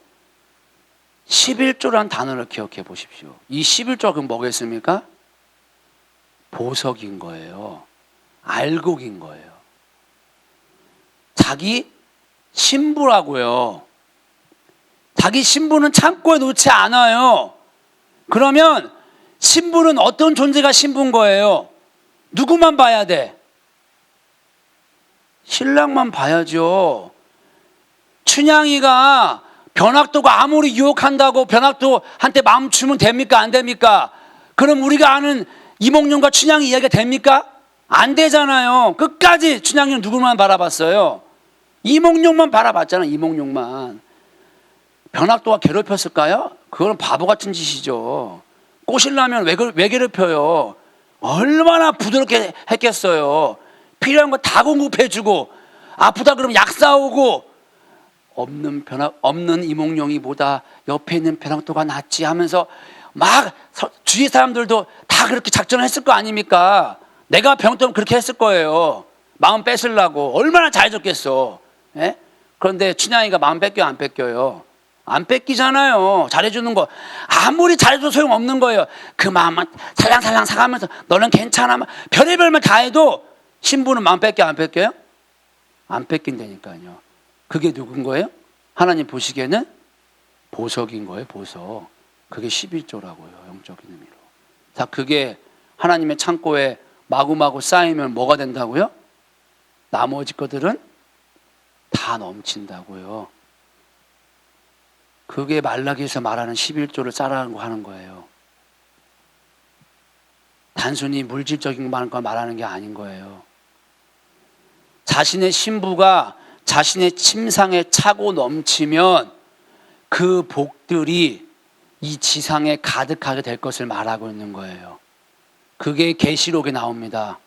11조라는 단어를 기억해 보십시오. 이 11조가 그럼 뭐겠습니까? 보석인 거예요. 알곡인 거예요. 자기 신부라고요. 자기 신부는 창고에 놓지 않아요. 그러면 신부는 어떤 존재가 신부인 거예요? 누구만 봐야 돼? 신랑만 봐야죠. 춘향이가 변학도가 아무리 유혹한다고 변학도한테 마음 주면 됩니까? 안 됩니까? 그럼 우리가 아는 이몽룡과 춘향이 이야기가 됩니까? 안 되잖아요. 끝까지 춘향이는 누구만 바라봤어요? 이몽룡만 바라봤잖아요. 이몽룡만. 변학도가 괴롭혔을까요? 그건 바보 같은 짓이죠. 꼬시려면 왜 괴롭혀요? 얼마나 부드럽게 했겠어요. 필요한 거 다 공급해주고, 아프다 그러면 약 사오고, 없는 이몽룡이보다 옆에 있는 변학도가 낫지 하면서 막 주위 사람들도 다 그렇게 작전을 했을 거 아닙니까? 내가 변학도면 그렇게 했을 거예요. 마음 뺏으려고. 얼마나 잘해줬겠어. 예? 그런데 춘향이가 마음 뺏겨요, 안 뺏겨요? 안 뺏기잖아요. 잘해주는 거 아무리 잘해도 소용없는 거예요. 그 마음만 살랑살랑 사가면서 너는 괜찮아, 별의별 말 다 해도 신부는 마음 뺏겨, 안 뺏겨요? 안 뺏긴다니까요. 그게 누군 거예요? 하나님 보시기에는 보석인 거예요. 보석. 그게 11조라고요. 영적인 의미로. 자, 그게 하나님의 창고에 마구마구 쌓이면 뭐가 된다고요? 나머지 것들은 다 넘친다고요. 그게 말라기에서 말하는 11조를 짜라는 거 하는 거예요. 단순히 물질적인 것만 말하는 게 아닌 거예요. 자신의 신부가 자신의 침상에 차고 넘치면 그 복들이 이 지상에 가득하게 될 것을 말하고 있는 거예요. 그게 계시록에 나옵니다.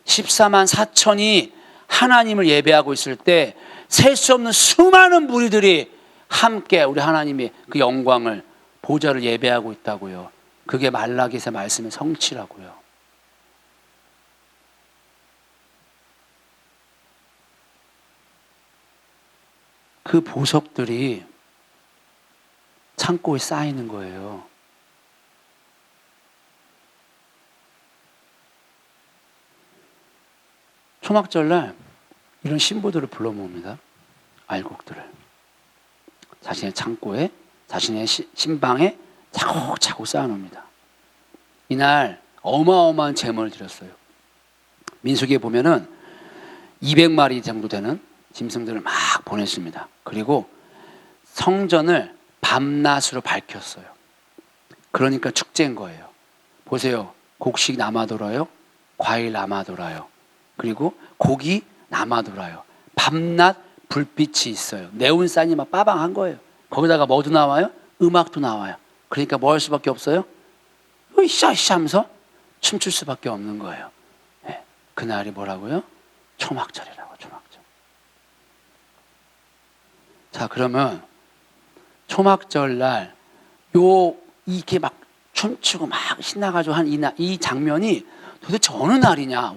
14만 4천이 하나님을 예배하고 있을 때 셀 수 없는 수많은 무리들이 함께 우리 하나님의 그 영광을, 보좌를 예배하고 있다고요. 그게 말라기서 말씀의 성취라고요. 그 보석들이 창고에 쌓이는 거예요. 초막절날 이런 신부들을 불러 모읍니다. 알곡들을. 자신의 창고에, 자신의 신방에 차곡차곡 쌓아놓습니다. 이날 어마어마한 제물을 드렸어요. 민수기에 보면은 200마리 정도 되는 짐승들을 막 보냈습니다. 그리고 성전을 밤낮으로 밝혔어요. 그러니까 축제인 거예요. 보세요. 곡식 남아돌아요. 과일 남아돌아요. 그리고 고기 남아돌아요. 밤낮 불빛이 있어요. 네온사인이 막 빠방한 거예요. 거기다가 뭐도 나와요? 음악도 나와요. 그러니까 뭐 할 수밖에 없어요? 으쌰으쌰 하면서 춤출 수밖에 없는 거예요. 네. 그날이 뭐라고요? 초막절이라고. 초막절. 자, 그러면 초막절 날 이렇게 막 춤추고 막 신나가지고 한 이 장면이 도대체 어느 날이냐?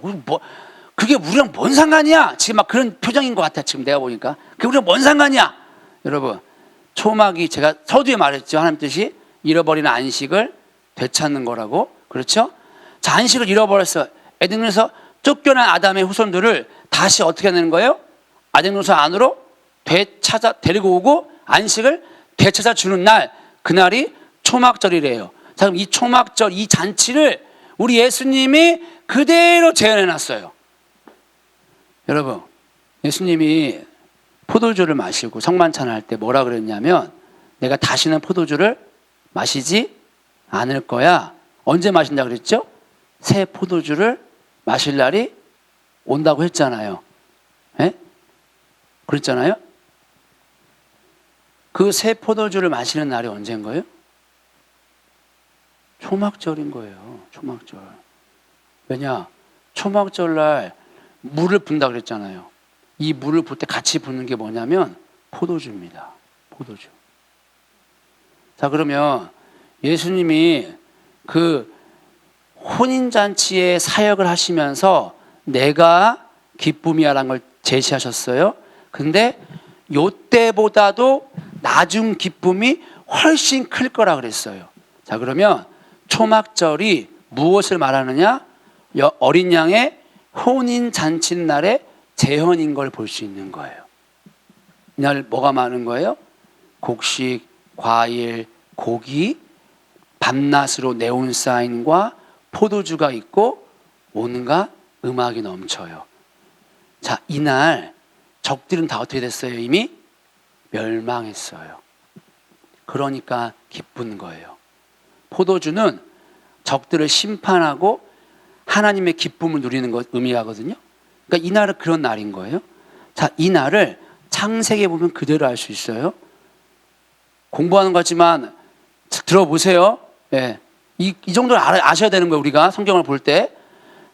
그게 우리랑 뭔 상관이야? 지금 막 그런 표정인 것 같아. 지금 내가 보니까 그게 우리랑 뭔 상관이야? 여러분, 초막이 제가 서두에 말했죠. 하나님 뜻이 잃어버린 안식을 되찾는 거라고. 그렇죠? 자, 안식을 잃어버렸어. 에덴에서 쫓겨난 아담의 후손들을 다시 어떻게 하는 거예요? 아덴 동산 안으로 데리고 오고 안식을 되찾아 주는 날, 그날이 초막절이래요. 자, 그럼 이 초막절, 이 잔치를 우리 예수님이 그대로 재현해 놨어요. 여러분, 예수님이 포도주를 마시고 성만찬 할 때 뭐라 그랬냐면, 내가 다시는 포도주를 마시지 않을 거야. 언제 마신다 그랬죠? 새 포도주를 마실 날이 온다고 했잖아요. 예? 그랬잖아요. 그 새 포도주를 마시는 날이 언제인 거예요? 초막절인 거예요. 초막절. 왜냐? 초막절 날 물을 붓는다 그랬잖아요. 이 물을 붓을 때 같이 붓는 게 뭐냐면 포도주입니다. 포도주. 자, 그러면 예수님이 그 혼인잔치에 사역을 하시면서 내가 기쁨이야라는 걸 제시하셨어요. 근데 요때보다도 나중 기쁨이 훨씬 클 거라 그랬어요. 자, 그러면 초막절이 무엇을 말하느냐? 어린 양의 혼인잔치 날의 재현인 걸 볼 수 있는 거예요. 이날 뭐가 많은 거예요? 곡식, 과일, 고기, 밤낮으로 네온사인과 포도주가 있고 온갖 음악이 넘쳐요. 자, 이날 적들은 다 어떻게 됐어요? 이미 멸망했어요. 그러니까 기쁜 거예요. 포도주는 적들을 심판하고 하나님의 기쁨을 누리는 것 의미하거든요. 그러니까 이 날은 그런 날인 거예요. 자, 이 날을 창세기에 보면 그대로 알 수 있어요. 공부하는 거지만 들어보세요. 예. 이 정도를 아셔야 되는 거예요. 우리가 성경을 볼 때.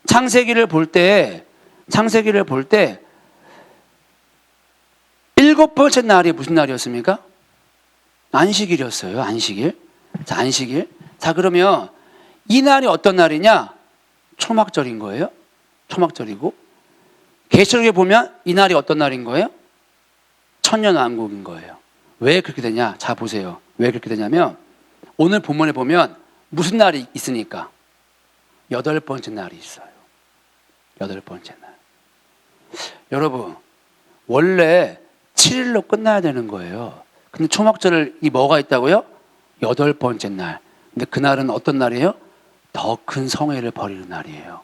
창세기를 볼 때 일곱 번째 날이 무슨 날이었습니까? 안식일이었어요. 안식일. 자, 안식일. 자, 그러면 이 날이 어떤 날이냐? 초막절인 거예요. 초막절이고. 계시록에 보면 이 날이 어떤 날인 거예요? 천년왕국인 거예요. 왜 그렇게 되냐? 자, 보세요. 왜 그렇게 되냐면 오늘 본문에 보면 무슨 날이 있으니까? 8번째 날이 있어요. 8번째 날. 여러분, 원래 7일로 끝나야 되는 거예요. 근데 초막절이 뭐가 있다고요? 8번째 날. 근데 그날은 어떤 날이에요? 더 큰 성회를 벌이는 날이에요.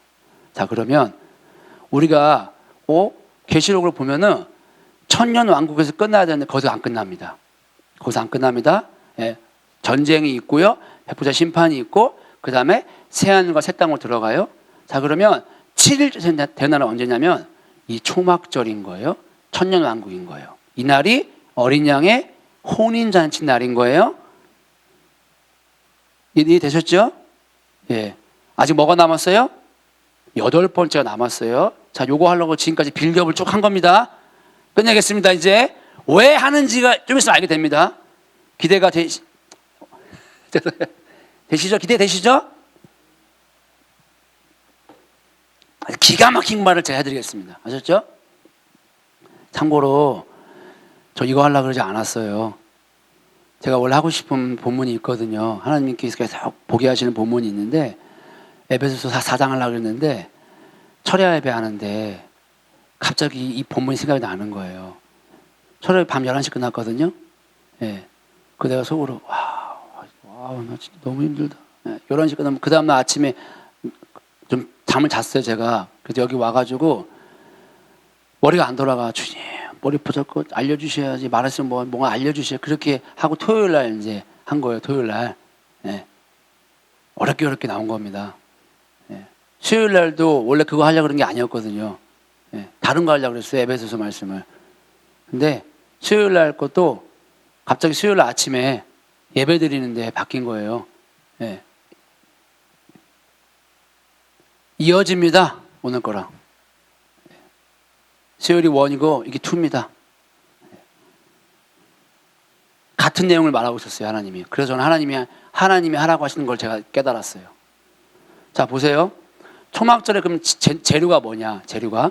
자, 그러면 우리가 계시록을 보면은 천년 왕국에서 끝나야 되는데 거기서 안 끝납니다. 거기서 안 끝납니다. 예, 전쟁이 있고요. 백부자 심판이 있고 그 다음에 새하늘과 새 땅으로 들어가요. 자, 그러면 7일 된 날은 언제냐면 이 초막절인 거예요. 천년 왕국인 거예요. 이 날이 어린 양의 혼인잔치 날인 거예요. 이해되셨죠? 예. 아직 뭐가 남았어요? 8번째가 남았어요. 자, 요거 하려고 지금까지 빌드업을 쭉 한 겁니다. 끝내겠습니다. 이제 왜 하는지가 좀 있으면 알게 됩니다. 기대가 되시죠? 기대되시죠? 기가 막힌 말을 제가 해드리겠습니다. 아셨죠? 참고로 저 이거 하려고 그러지 않았어요. 제가 원래 하고 싶은 본문이 있거든요. 하나님께서 계속 보게 하시는 본문이 있는데 에베소서 4장 하려고 했는데 철야 예배 하는데 갑자기 이 본문이 생각이 나는 거예요. 철야 밤 11시 끝났거든요. 예. 그 내가 속으로 나 진짜 너무 힘들다. 예. 11시 끝나면 그 다음날 아침에 좀 잠을 잤어요, 제가. 그래서 여기 와가지고 머리가 안 돌아가. 주님, 머리 부잡고 알려주셔야지. 말했으면 뭔가 알려주셔야. 그렇게 하고 토요일 날 이제 한 거예요, 토요일 날. 예. 어렵게 나온 겁니다. 예. 수요일 날도 원래 그거 하려고 그런 게 아니었거든요. 예. 다른 거 하려고 그랬어요, 에베소서 말씀을. 근데 수요일 날 것도 갑자기 수요일 날 아침에 예배 드리는데 바뀐 거예요. 예. 이어집니다, 오늘 거랑. 수요일이 1이고 이게 2입니다. 같은 내용을 말하고 있었어요, 하나님이. 그래서 저는 하나님이 하라고 하시는 걸 제가 깨달았어요. 자, 보세요. 초막절에 그럼 재료가 뭐냐? 재료가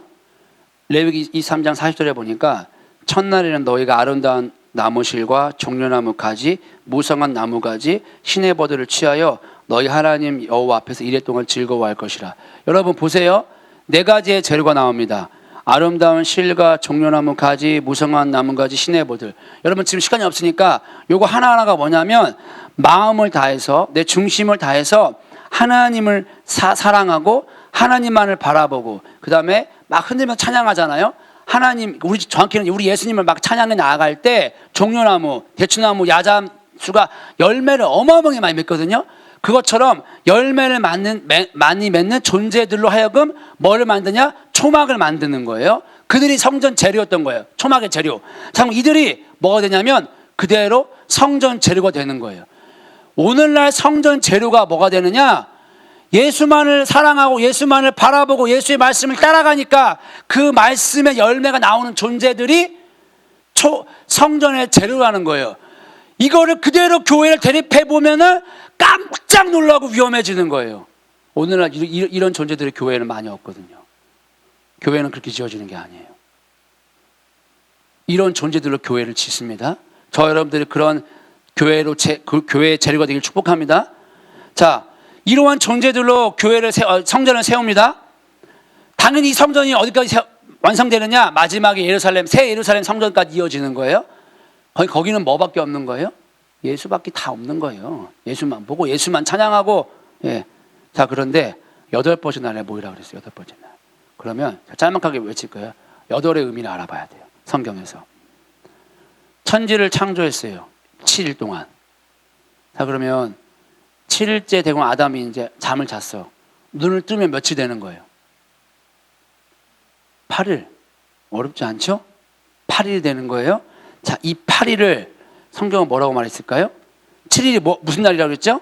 레위기 23장 40절에 보니까 첫날에는 너희가 아름다운 나무실과 종려나무 가지, 무성한 나무 가지, 시내버들을 취하여 너희 하나님 여호와 앞에서 이레 동안 즐거워할 것이라. 여러분 보세요. 4가지의 재료가 나옵니다. 아름다운 실과 종려나무 가지, 무성한 나무 가지, 시내버들. 여러분 지금 시간이 없으니까 요거 하나하나가 뭐냐면 마음을 다해서 내 중심을 다해서 하나님을 사랑하고 하나님만을 바라보고 그 다음에 막 흔들며 찬양하잖아요. 하나님, 정확히는 우리 예수님을 막 찬양해 나아갈 때 종려나무, 대추나무, 야잠수가 열매를 어마어마하게 많이 맺거든요. 그것처럼 열매를 많이 맺는 존재들로 하여금 뭐를 만드냐? 초막을 만드는 거예요. 그들이 성전 재료였던 거예요. 초막의 재료. 참 이들이 뭐가 되냐면 그대로 성전 재료가 되는 거예요. 오늘날 성전 재료가 뭐가 되느냐? 예수만을 사랑하고 예수만을 바라보고 예수의 말씀을 따라가니까 그 말씀의 열매가 나오는 존재들이 성전의 재료라는 거예요. 이거를 그대로 교회를 대립해 보면은 깜짝 놀라고 위험해지는 거예요. 오늘날 이런 존재들이 교회에는 많이 없거든요. 교회는 그렇게 지어지는 게 아니에요. 이런 존재들로 교회를 짓습니다. 저 여러분들이 그런 교회의 재료가 되길 축복합니다. 자, 이러한 존재들로 성전을 세웁니다. 당연히 이 성전이 어디까지 완성되느냐? 마지막에 새 예루살렘 성전까지 이어지는 거예요. 거기는 뭐밖에 없는 거예요? 예수밖에 다 없는 거예요. 예수만 보고 예수만 찬양하고. 예. 자, 그런데 8번째 날에 모이라 그랬어요. 8번째 날. 그러면 짤막하게 외칠 거예요. 8의 의미를 알아봐야 돼요. 성경에서. 천지를 창조했어요. 7일 동안. 자, 그러면 7일째 되고 아담이 이제 잠을 잤어. 눈을 뜨면 며칠 되는 거예요? 8일. 어렵지 않죠? 8일이 되는 거예요. 자, 이 8일을 성경은 뭐라고 말했을까요? 7일이 무슨 날이라고 했죠?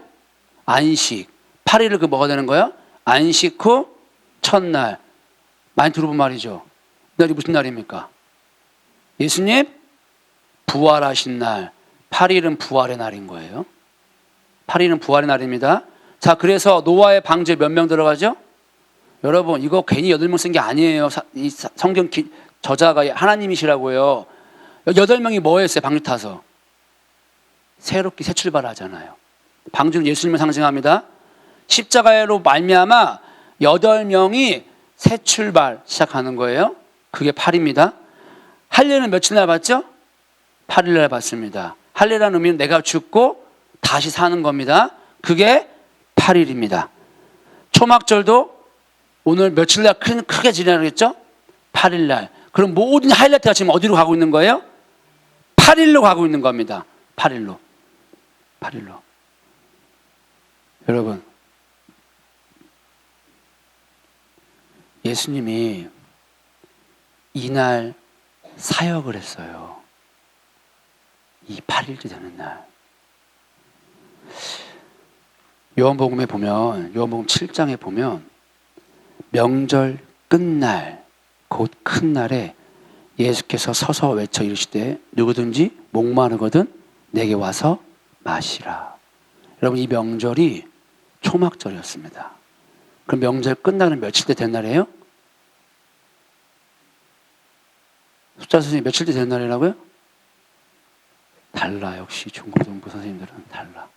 안식. 8일을 뭐가 되는 거야? 안식 후 첫날. 많이 들어본 말이죠. 이 날이 무슨 날입니까? 예수님 부활하신 날. 8일은 부활의 날인 거예요. 8일은 부활의 날입니다. 자, 그래서 노아의 방주에 몇 명 들어가죠? 여러분, 이거 괜히 8명 쓴 게 아니에요. 이 성경 저자가 하나님이시라고요. 8명이 뭐 했어요? 방주 타서 새롭게 새 출발하잖아요. 방주는 예수님을 상징합니다. 십자가로 말미암아 8명이 새 출발 시작하는 거예요. 그게 8입니다. 할례는 며칠 날 받죠? 8일날 받습니다. 할례라는 의미는 내가 죽고 다시 사는 겁니다. 그게 8일입니다. 초막절도 오늘 며칠날 크게 지나겠죠? 8일날. 그럼 모든 하이라이트가 지금 어디로 가고 있는 거예요? 8일로 가고 있는 겁니다. 8일로. 여러분, 예수님이 이날 사역을 했어요. 이 8일째 되는 날. 요한복음에 보면, 요한복음 7장에 보면 명절 끝날, 곧 큰 날에 예수께서 서서 외쳐 이르시되 누구든지 목마르거든 내게 와서 마시라. 여러분, 이 명절이 초막절이었습니다. 그럼 명절 끝나는 며칠째 된 날이에요? 숫자 선생님 며칠째 된 날이라고요? 달라. 역시 중고등부 선생님들은 달라.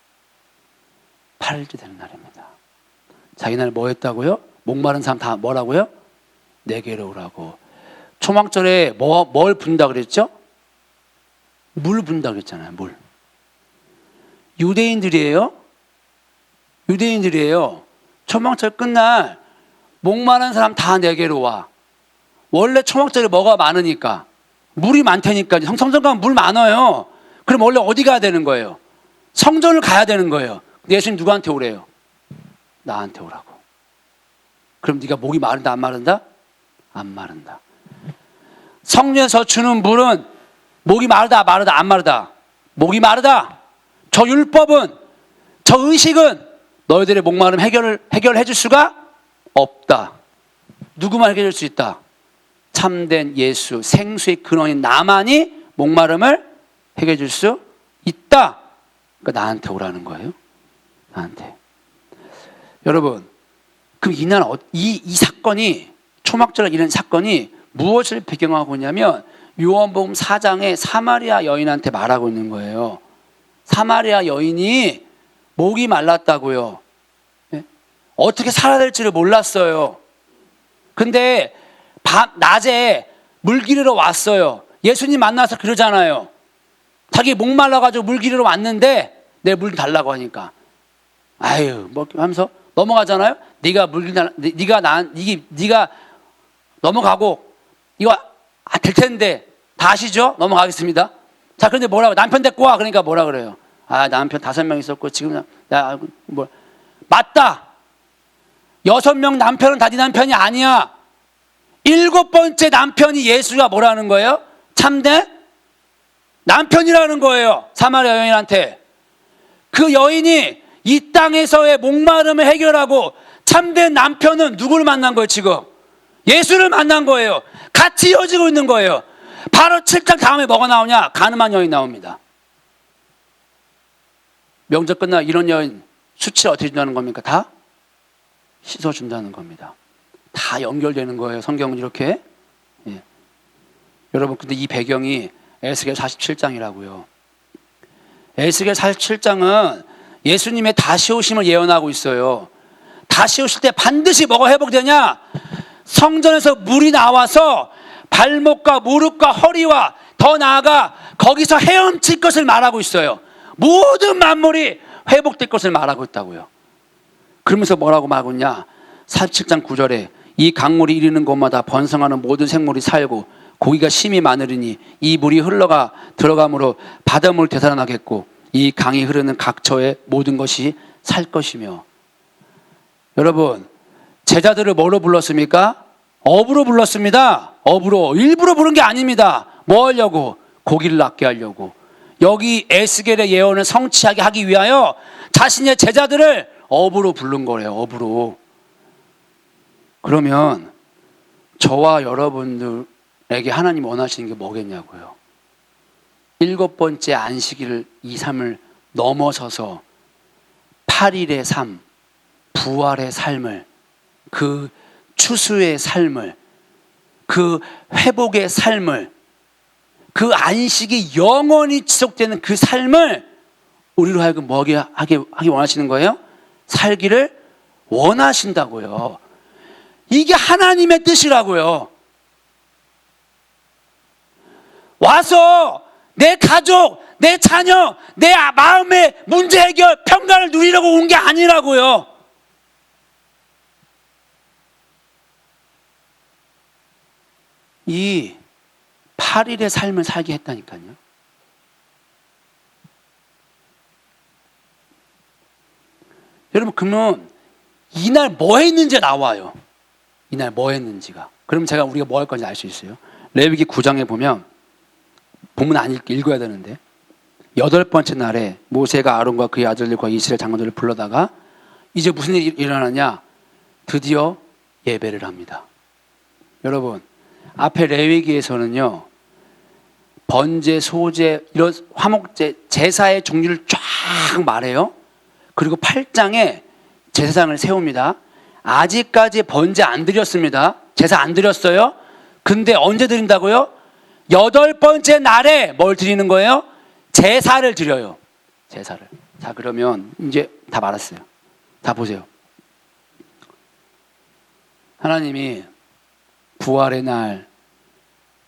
8일째 되는 날입니다. 자기 날 뭐 했다고요? 목마른 사람 다 뭐라고요? 내게로 오라고. 초막절에 뭘 분다 그랬죠? 물 분다 그랬잖아요. 물. 유대인들이에요. 초막절 끝날 목마른 사람 다 내게로 와. 원래 초막절에 뭐가 많으니까 물이 많다니까. 성전 가면 물 많아요. 그럼 원래 어디 가야 되는 거예요? 성전을 가야 되는 거예요. 근데 예수님 누구한테 오래요? 나한테 오라고. 그럼 네가 목이 마른다 안 마른다? 안 마른다. 성전에서 주는 물은 목이 마르다 안 마르다? 목이 마르다. 저 율법은, 저 의식은 너희들의 목마름 해결해 줄 수가 없다. 누구만 해결해 줄 수 있다? 참된 예수, 생수의 근원인 나만이 목마름을 해결해 줄 수 있다. 그러니까 나한테 오라는 거예요. 나한테. 여러분, 그럼 이날 이 사건이, 초막절 이런 사건이 무엇을 배경하고 있냐면 요한복음 4장에 사마리아 여인한테 말하고 있는 거예요. 사마리아 여인이 목이 말랐다고요. 네? 어떻게 살아야 될지를 몰랐어요. 근데 낮에 물 기르러 왔어요. 예수님 만나서 그러잖아요. 자기 목 말라가지고 물 기르러 왔는데 내 물 달라고 하니까 아유 뭐 하면서 넘어가잖아요. 네가 넘어가고 이거 될 텐데 다 아시죠? 넘어가겠습니다. 자, 그런데 뭐라고? 남편 데리고 와. 그러니까 뭐라 그래요? 아, 남편 5명 있었고 지금 맞다. 6명 남편은 다 네 남편이 아니야. 7번째 남편이 예수가 뭐라는 거예요? 참된 남편이라는 거예요. 사마리아 여인한테. 그 여인이 이 땅에서의 목마름을 해결하고 참된 남편은 누구를 만난 거예요 지금? 예수를 만난 거예요. 같이 이어지고 있는 거예요. 바로 7장 다음에 뭐가 나오냐? 가늠한 여인 나옵니다. 명절 끝나 이런 여인 수치를 어떻게 준다는 겁니까? 다 씻어준다는 겁니다. 다 연결되는 거예요. 성경은 이렇게. 예. 여러분, 근데 이 배경이 에스겔 47장이라고요. 에스겔 47장은 예수님의 다시 오심을 예언하고 있어요. 다시 오실 때 반드시 뭐가 회복되냐? 성전에서 물이 나와서 발목과 무릎과 허리와 더 나아가 거기서 헤엄칠 것을 말하고 있어요. 모든 만물이 회복될 것을 말하고 있다고요. 그러면서 뭐라고 말하고 있냐? 47장 9절에 이 강물이 이르는 곳마다 번성하는 모든 생물이 살고 고기가 심히 많으리니 이 물이 흘러가 들어감으로 바닷물 되살아나겠고 이 강이 흐르는 각처의 모든 것이 살 것이며. 여러분, 제자들을 뭐로 불렀습니까? 업으로 불렀습니다. 업으로. 일부러 부른 게 아닙니다. 뭐 하려고? 고기를 낫게 하려고. 여기 에스겔의 예언을 성취하게 하기 위하여 자신의 제자들을 업으로 부른 거래요. 업으로. 그러면 저와 여러분들에게 하나님 원하시는 게 뭐겠냐고요. 7번째 안식일을 2, 3을 넘어서서 8일의 삶, 부활의 삶을, 그 추수의 삶을, 그 회복의 삶을, 그 안식이 영원히 지속되는 그 삶을 우리로 하여금 뭐하게 하기 원하시는 거예요? 살기를 원하신다고요. 이게 하나님의 뜻이라고요. 와서 내 가족, 내 자녀, 내 마음의 문제 해결, 평강을 누리려고 온 게 아니라고요. 이 8일의 삶을 살게 했다니까요. 여러분, 그러면 이날 뭐 했는지 나와요. 이날 뭐 했는지가. 그럼 우리가 뭐 할 건지 알 수 있어요. 레위기 9장에 보면 본문 안 읽어야 되는데 8번째 날에 모세가 아론과 그의 아들들과 이스라엘 장로들을 불러다가 이제 무슨 일이 일어나냐? 드디어 예배를 합니다. 여러분, 앞에 레위기에서는요, 번제, 소제, 이런 화목제, 제사의 종류를 쫙 말해요. 그리고 8장에 제사장을 세웁니다. 아직까지 번제 안 드렸습니다. 제사 안 드렸어요. 근데 언제 드린다고요? 8번째 날에 뭘 드리는 거예요? 제사를 드려요. 제사를. 자, 그러면 이제 다 말았어요. 다 보세요. 하나님이 부활의 날,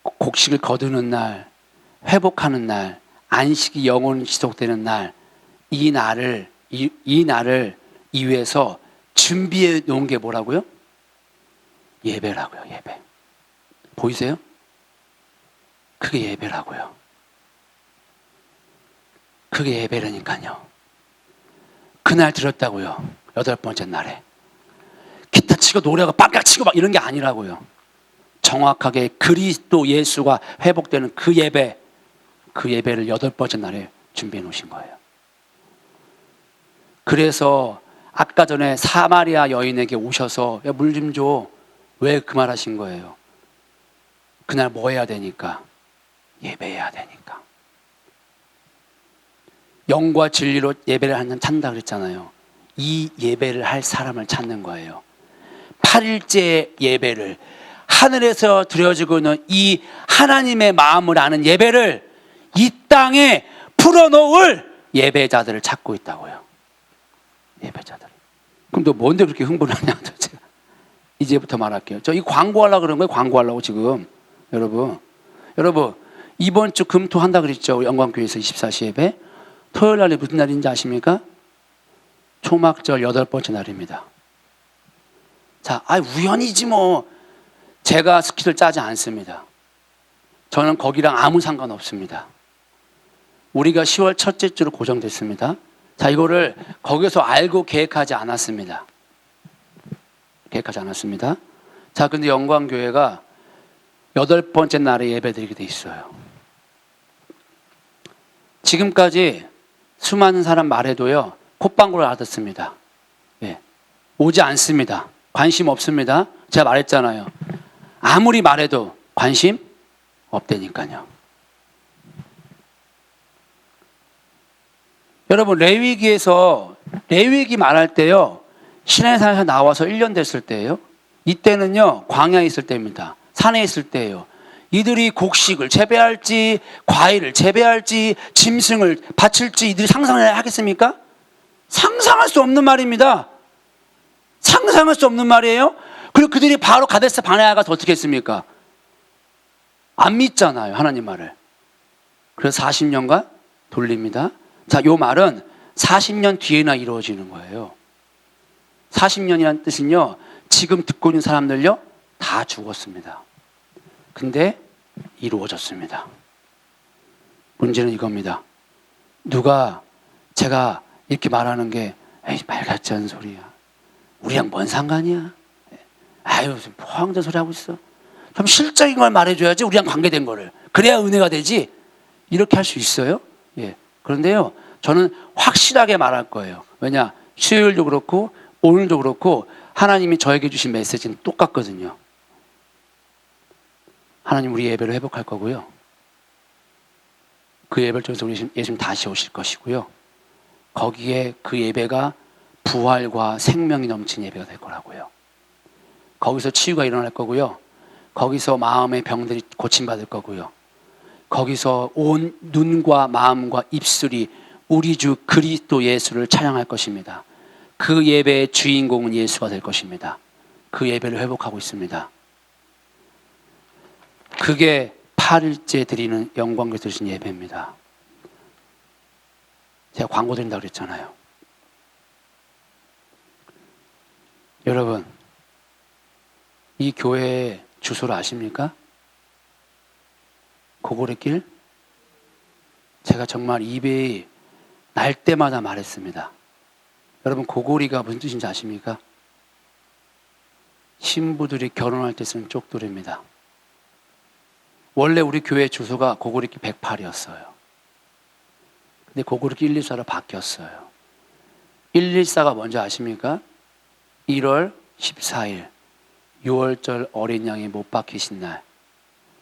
곡식을 거두는 날, 회복하는 날, 안식이 영원히 지속되는 날, 이 날을 이후에서 준비해 놓은 게 뭐라고요? 예배라고요. 예배. 보이세요? 그게 예배라고요. 그게 예배라니까요. 그날 드렸다고요. 8번째 날에. 기타 치고 노래가 빡빡 치고 막 이런 게 아니라고요. 정확하게 그리스도 예수가 회복되는 그 예배, 그 예배를 8번째 날에 준비해 놓으신 거예요. 그래서 아까 전에 사마리아 여인에게 오셔서 물 좀 줘. 왜 그 말 하신 거예요? 그날 뭐 해야 되니까? 예배해야 되니까. 영과 진리로 예배를 하는 찾는다 그랬잖아요. 이 예배를 할 사람을 찾는 거예요. 8일째 예배를, 하늘에서 드려지고 있는 이 하나님의 마음을 아는 예배를 이 땅에 풀어놓을 예배자들을 찾고 있다고요. 예배자들. 그럼 너 뭔데 그렇게 흥분을 하냐 도대체. 이제부터 말할게요. 저 이 광고하려고 그런 거예요. 광고하려고 지금. 여러분 이번 주 금토 한다 그랬죠. 영광교회에서 24시 예배. 토요일 날이 무슨 날인지 아십니까? 초막절 8번째 날입니다. 자, 우연이지 뭐. 제가 스케줄 짜지 않습니다. 저는 거기랑 아무 상관없습니다. 우리가 10월 첫째 주로 고정됐습니다. 자, 이거를 거기서 알고 계획하지 않았습니다. 자, 근데 영광교회가 8번째 날에 예배드리게 돼 있어요. 지금까지 수많은 사람 말해도요, 콧방구를 알아듣습니다. 예. 오지 않습니다. 관심 없습니다. 제가 말했잖아요. 아무리 말해도 관심 없다니까요. 여러분, 레위기 말할 때요, 시내산에서 나와서 1년 됐을 때예요. 이때는요, 광야에 있을 때입니다. 산에 있을 때예요. 이들이 곡식을 재배할지, 과일을 재배할지, 짐승을 바칠지 이들이 상상을 하겠습니까? 상상할 수 없는 말입니다. 상상할 수 없는 말이에요. 그리고 그들이 바로 가데스 바네아 가서 어떻게 했습니까? 안 믿잖아요, 하나님 말을. 그래서 40년간 돌립니다. 자, 요 말은 40년 뒤에나 이루어지는 거예요. 40년이라는 뜻은요, 지금 듣고 있는 사람들요, 다 죽었습니다. 근데 이루어졌습니다. 문제는 이겁니다. 누가 제가 이렇게 말하는 게, 에이, 말 같지 않은 소리야. 우리랑 뭔 상관이야? 아유, 포항전 소리 하고 있어. 좀 실적인 걸 말해줘야지, 우리랑 관계된 거를. 그래야 은혜가 되지. 이렇게 할 수 있어요? 예. 그런데요, 저는 확실하게 말할 거예요. 왜냐, 수요일도 그렇고 오늘도 그렇고 하나님이 저에게 주신 메시지는 똑같거든요. 하나님 우리 예배를 회복할 거고요. 그 예배를 통해서 우리 예수님 다시 오실 것이고요. 거기에 그 예배가 부활과 생명이 넘친 예배가 될 거라고요. 거기서 치유가 일어날 거고요. 거기서 마음의 병들이 고침받을 거고요. 거기서 온 눈과 마음과 입술이 우리 주 그리스도 예수를 찬양할 것입니다. 그 예배의 주인공은 예수가 될 것입니다. 그 예배를 회복하고 있습니다. 그게 8일째 드리는 영광교 드리신 예배입니다. 제가 광고 드린다고 그랬잖아요. 여러분, 이 교회의 주소를 아십니까? 고고리 길? 제가 정말 입에 날 때마다 말했습니다. 여러분, 고고리가 무슨 뜻인지 아십니까? 신부들이 결혼할 때 쓰는 쪽돌입니다. 원래 우리 교회 주소가 고고리길 108이었어요. 근데 고고리길 114로 바뀌었어요. 114가 뭔지 아십니까? 1월 14일 6월절 어린 양이 못 박히신 날,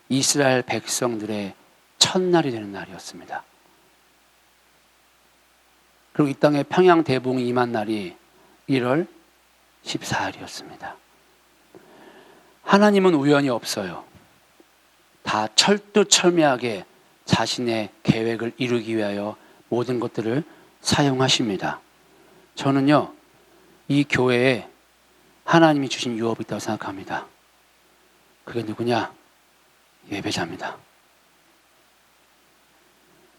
이스라엘 백성들의 첫날이 되는 날이었습니다. 그리고 이 땅에 평양 대봉이 임한 날이 1월 14일이었습니다. 하나님은 우연이 없어요. 다 철두철미하게 자신의 계획을 이루기 위하여 모든 것들을 사용하십니다. 저는요, 이 교회에 하나님이 주신 유업이 있다고 생각합니다. 그게 누구냐? 예배자입니다.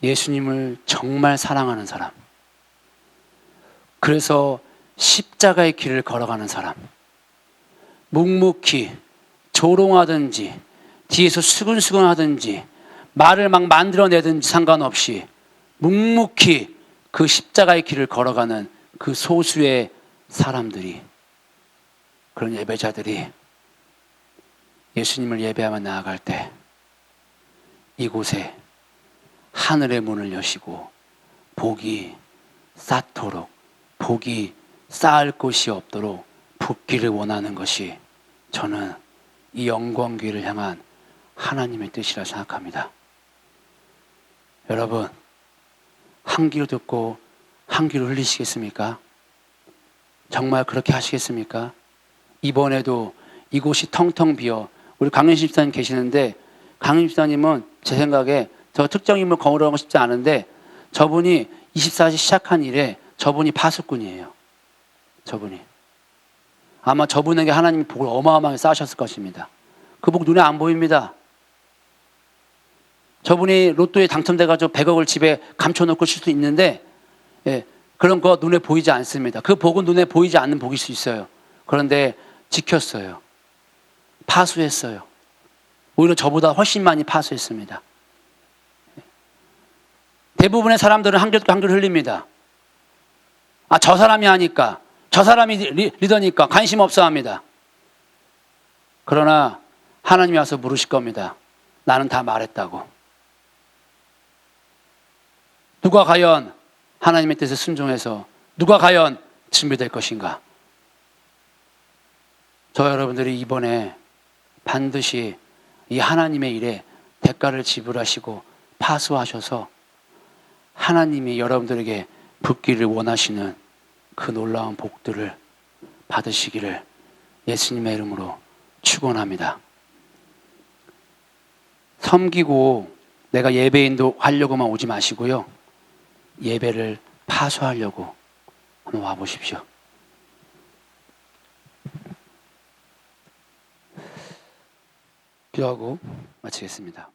예수님을 정말 사랑하는 사람, 그래서 십자가의 길을 걸어가는 사람, 묵묵히 조롱하든지 뒤에서 수근수근 하든지 말을 막 만들어내든지 상관없이 묵묵히 그 십자가의 길을 걸어가는 그 소수의 사람들이, 그런 예배자들이 예수님을 예배하며 나아갈 때 이곳에 하늘의 문을 여시고 복이 쌓도록, 복이 쌓을 곳이 없도록 붓기를 원하는 것이 저는 이 영광교회를 향한 하나님의 뜻이라 생각합니다. 여러분, 한 귀로 듣고 한 귀로 흘리시겠습니까? 정말 그렇게 하시겠습니까? 이번에도 이곳이 텅텅 비어, 우리 강윤식 집사님 계시는데, 강윤식 집사님은 제 생각에 저 특정 인물 거론하고 싶지 않은데, 저분이 24시 시작한 일에 저분이 파수꾼이에요. 저분이. 아마 저분에게 하나님이 복을 어마어마하게 쌓으셨을 것입니다. 그 복 눈에 안 보입니다. 저분이 로또에 당첨돼가지고 100억을 집에 감춰놓고 쉴 수 있는데, 그런 거 눈에 보이지 않습니다. 그 복은 눈에 보이지 않는 복일 수 있어요. 그런데 지켰어요. 파수했어요. 오히려 저보다 훨씬 많이 파수했습니다. 대부분의 사람들은 한 귀로 흘립니다. 아, 저 사람이 하니까, 저 사람이 리더니까 관심 없어 합니다. 그러나 하나님이 와서 물으실 겁니다. 나는 다 말했다고. 누가 과연 하나님의 뜻에 순종해서, 누가 과연 준비될 것인가? 저 여러분들이 이번에 반드시 이 하나님의 일에 대가를 지불하시고 파수하셔서 하나님이 여러분들에게 붓기를 원하시는 그 놀라운 복들을 받으시기를 예수님의 이름으로 축원합니다. 섬기고 내가 예배인도 하려고만 오지 마시고요, 예배를 파수하려고 한번 와보십시오. 기도하고 마치겠습니다.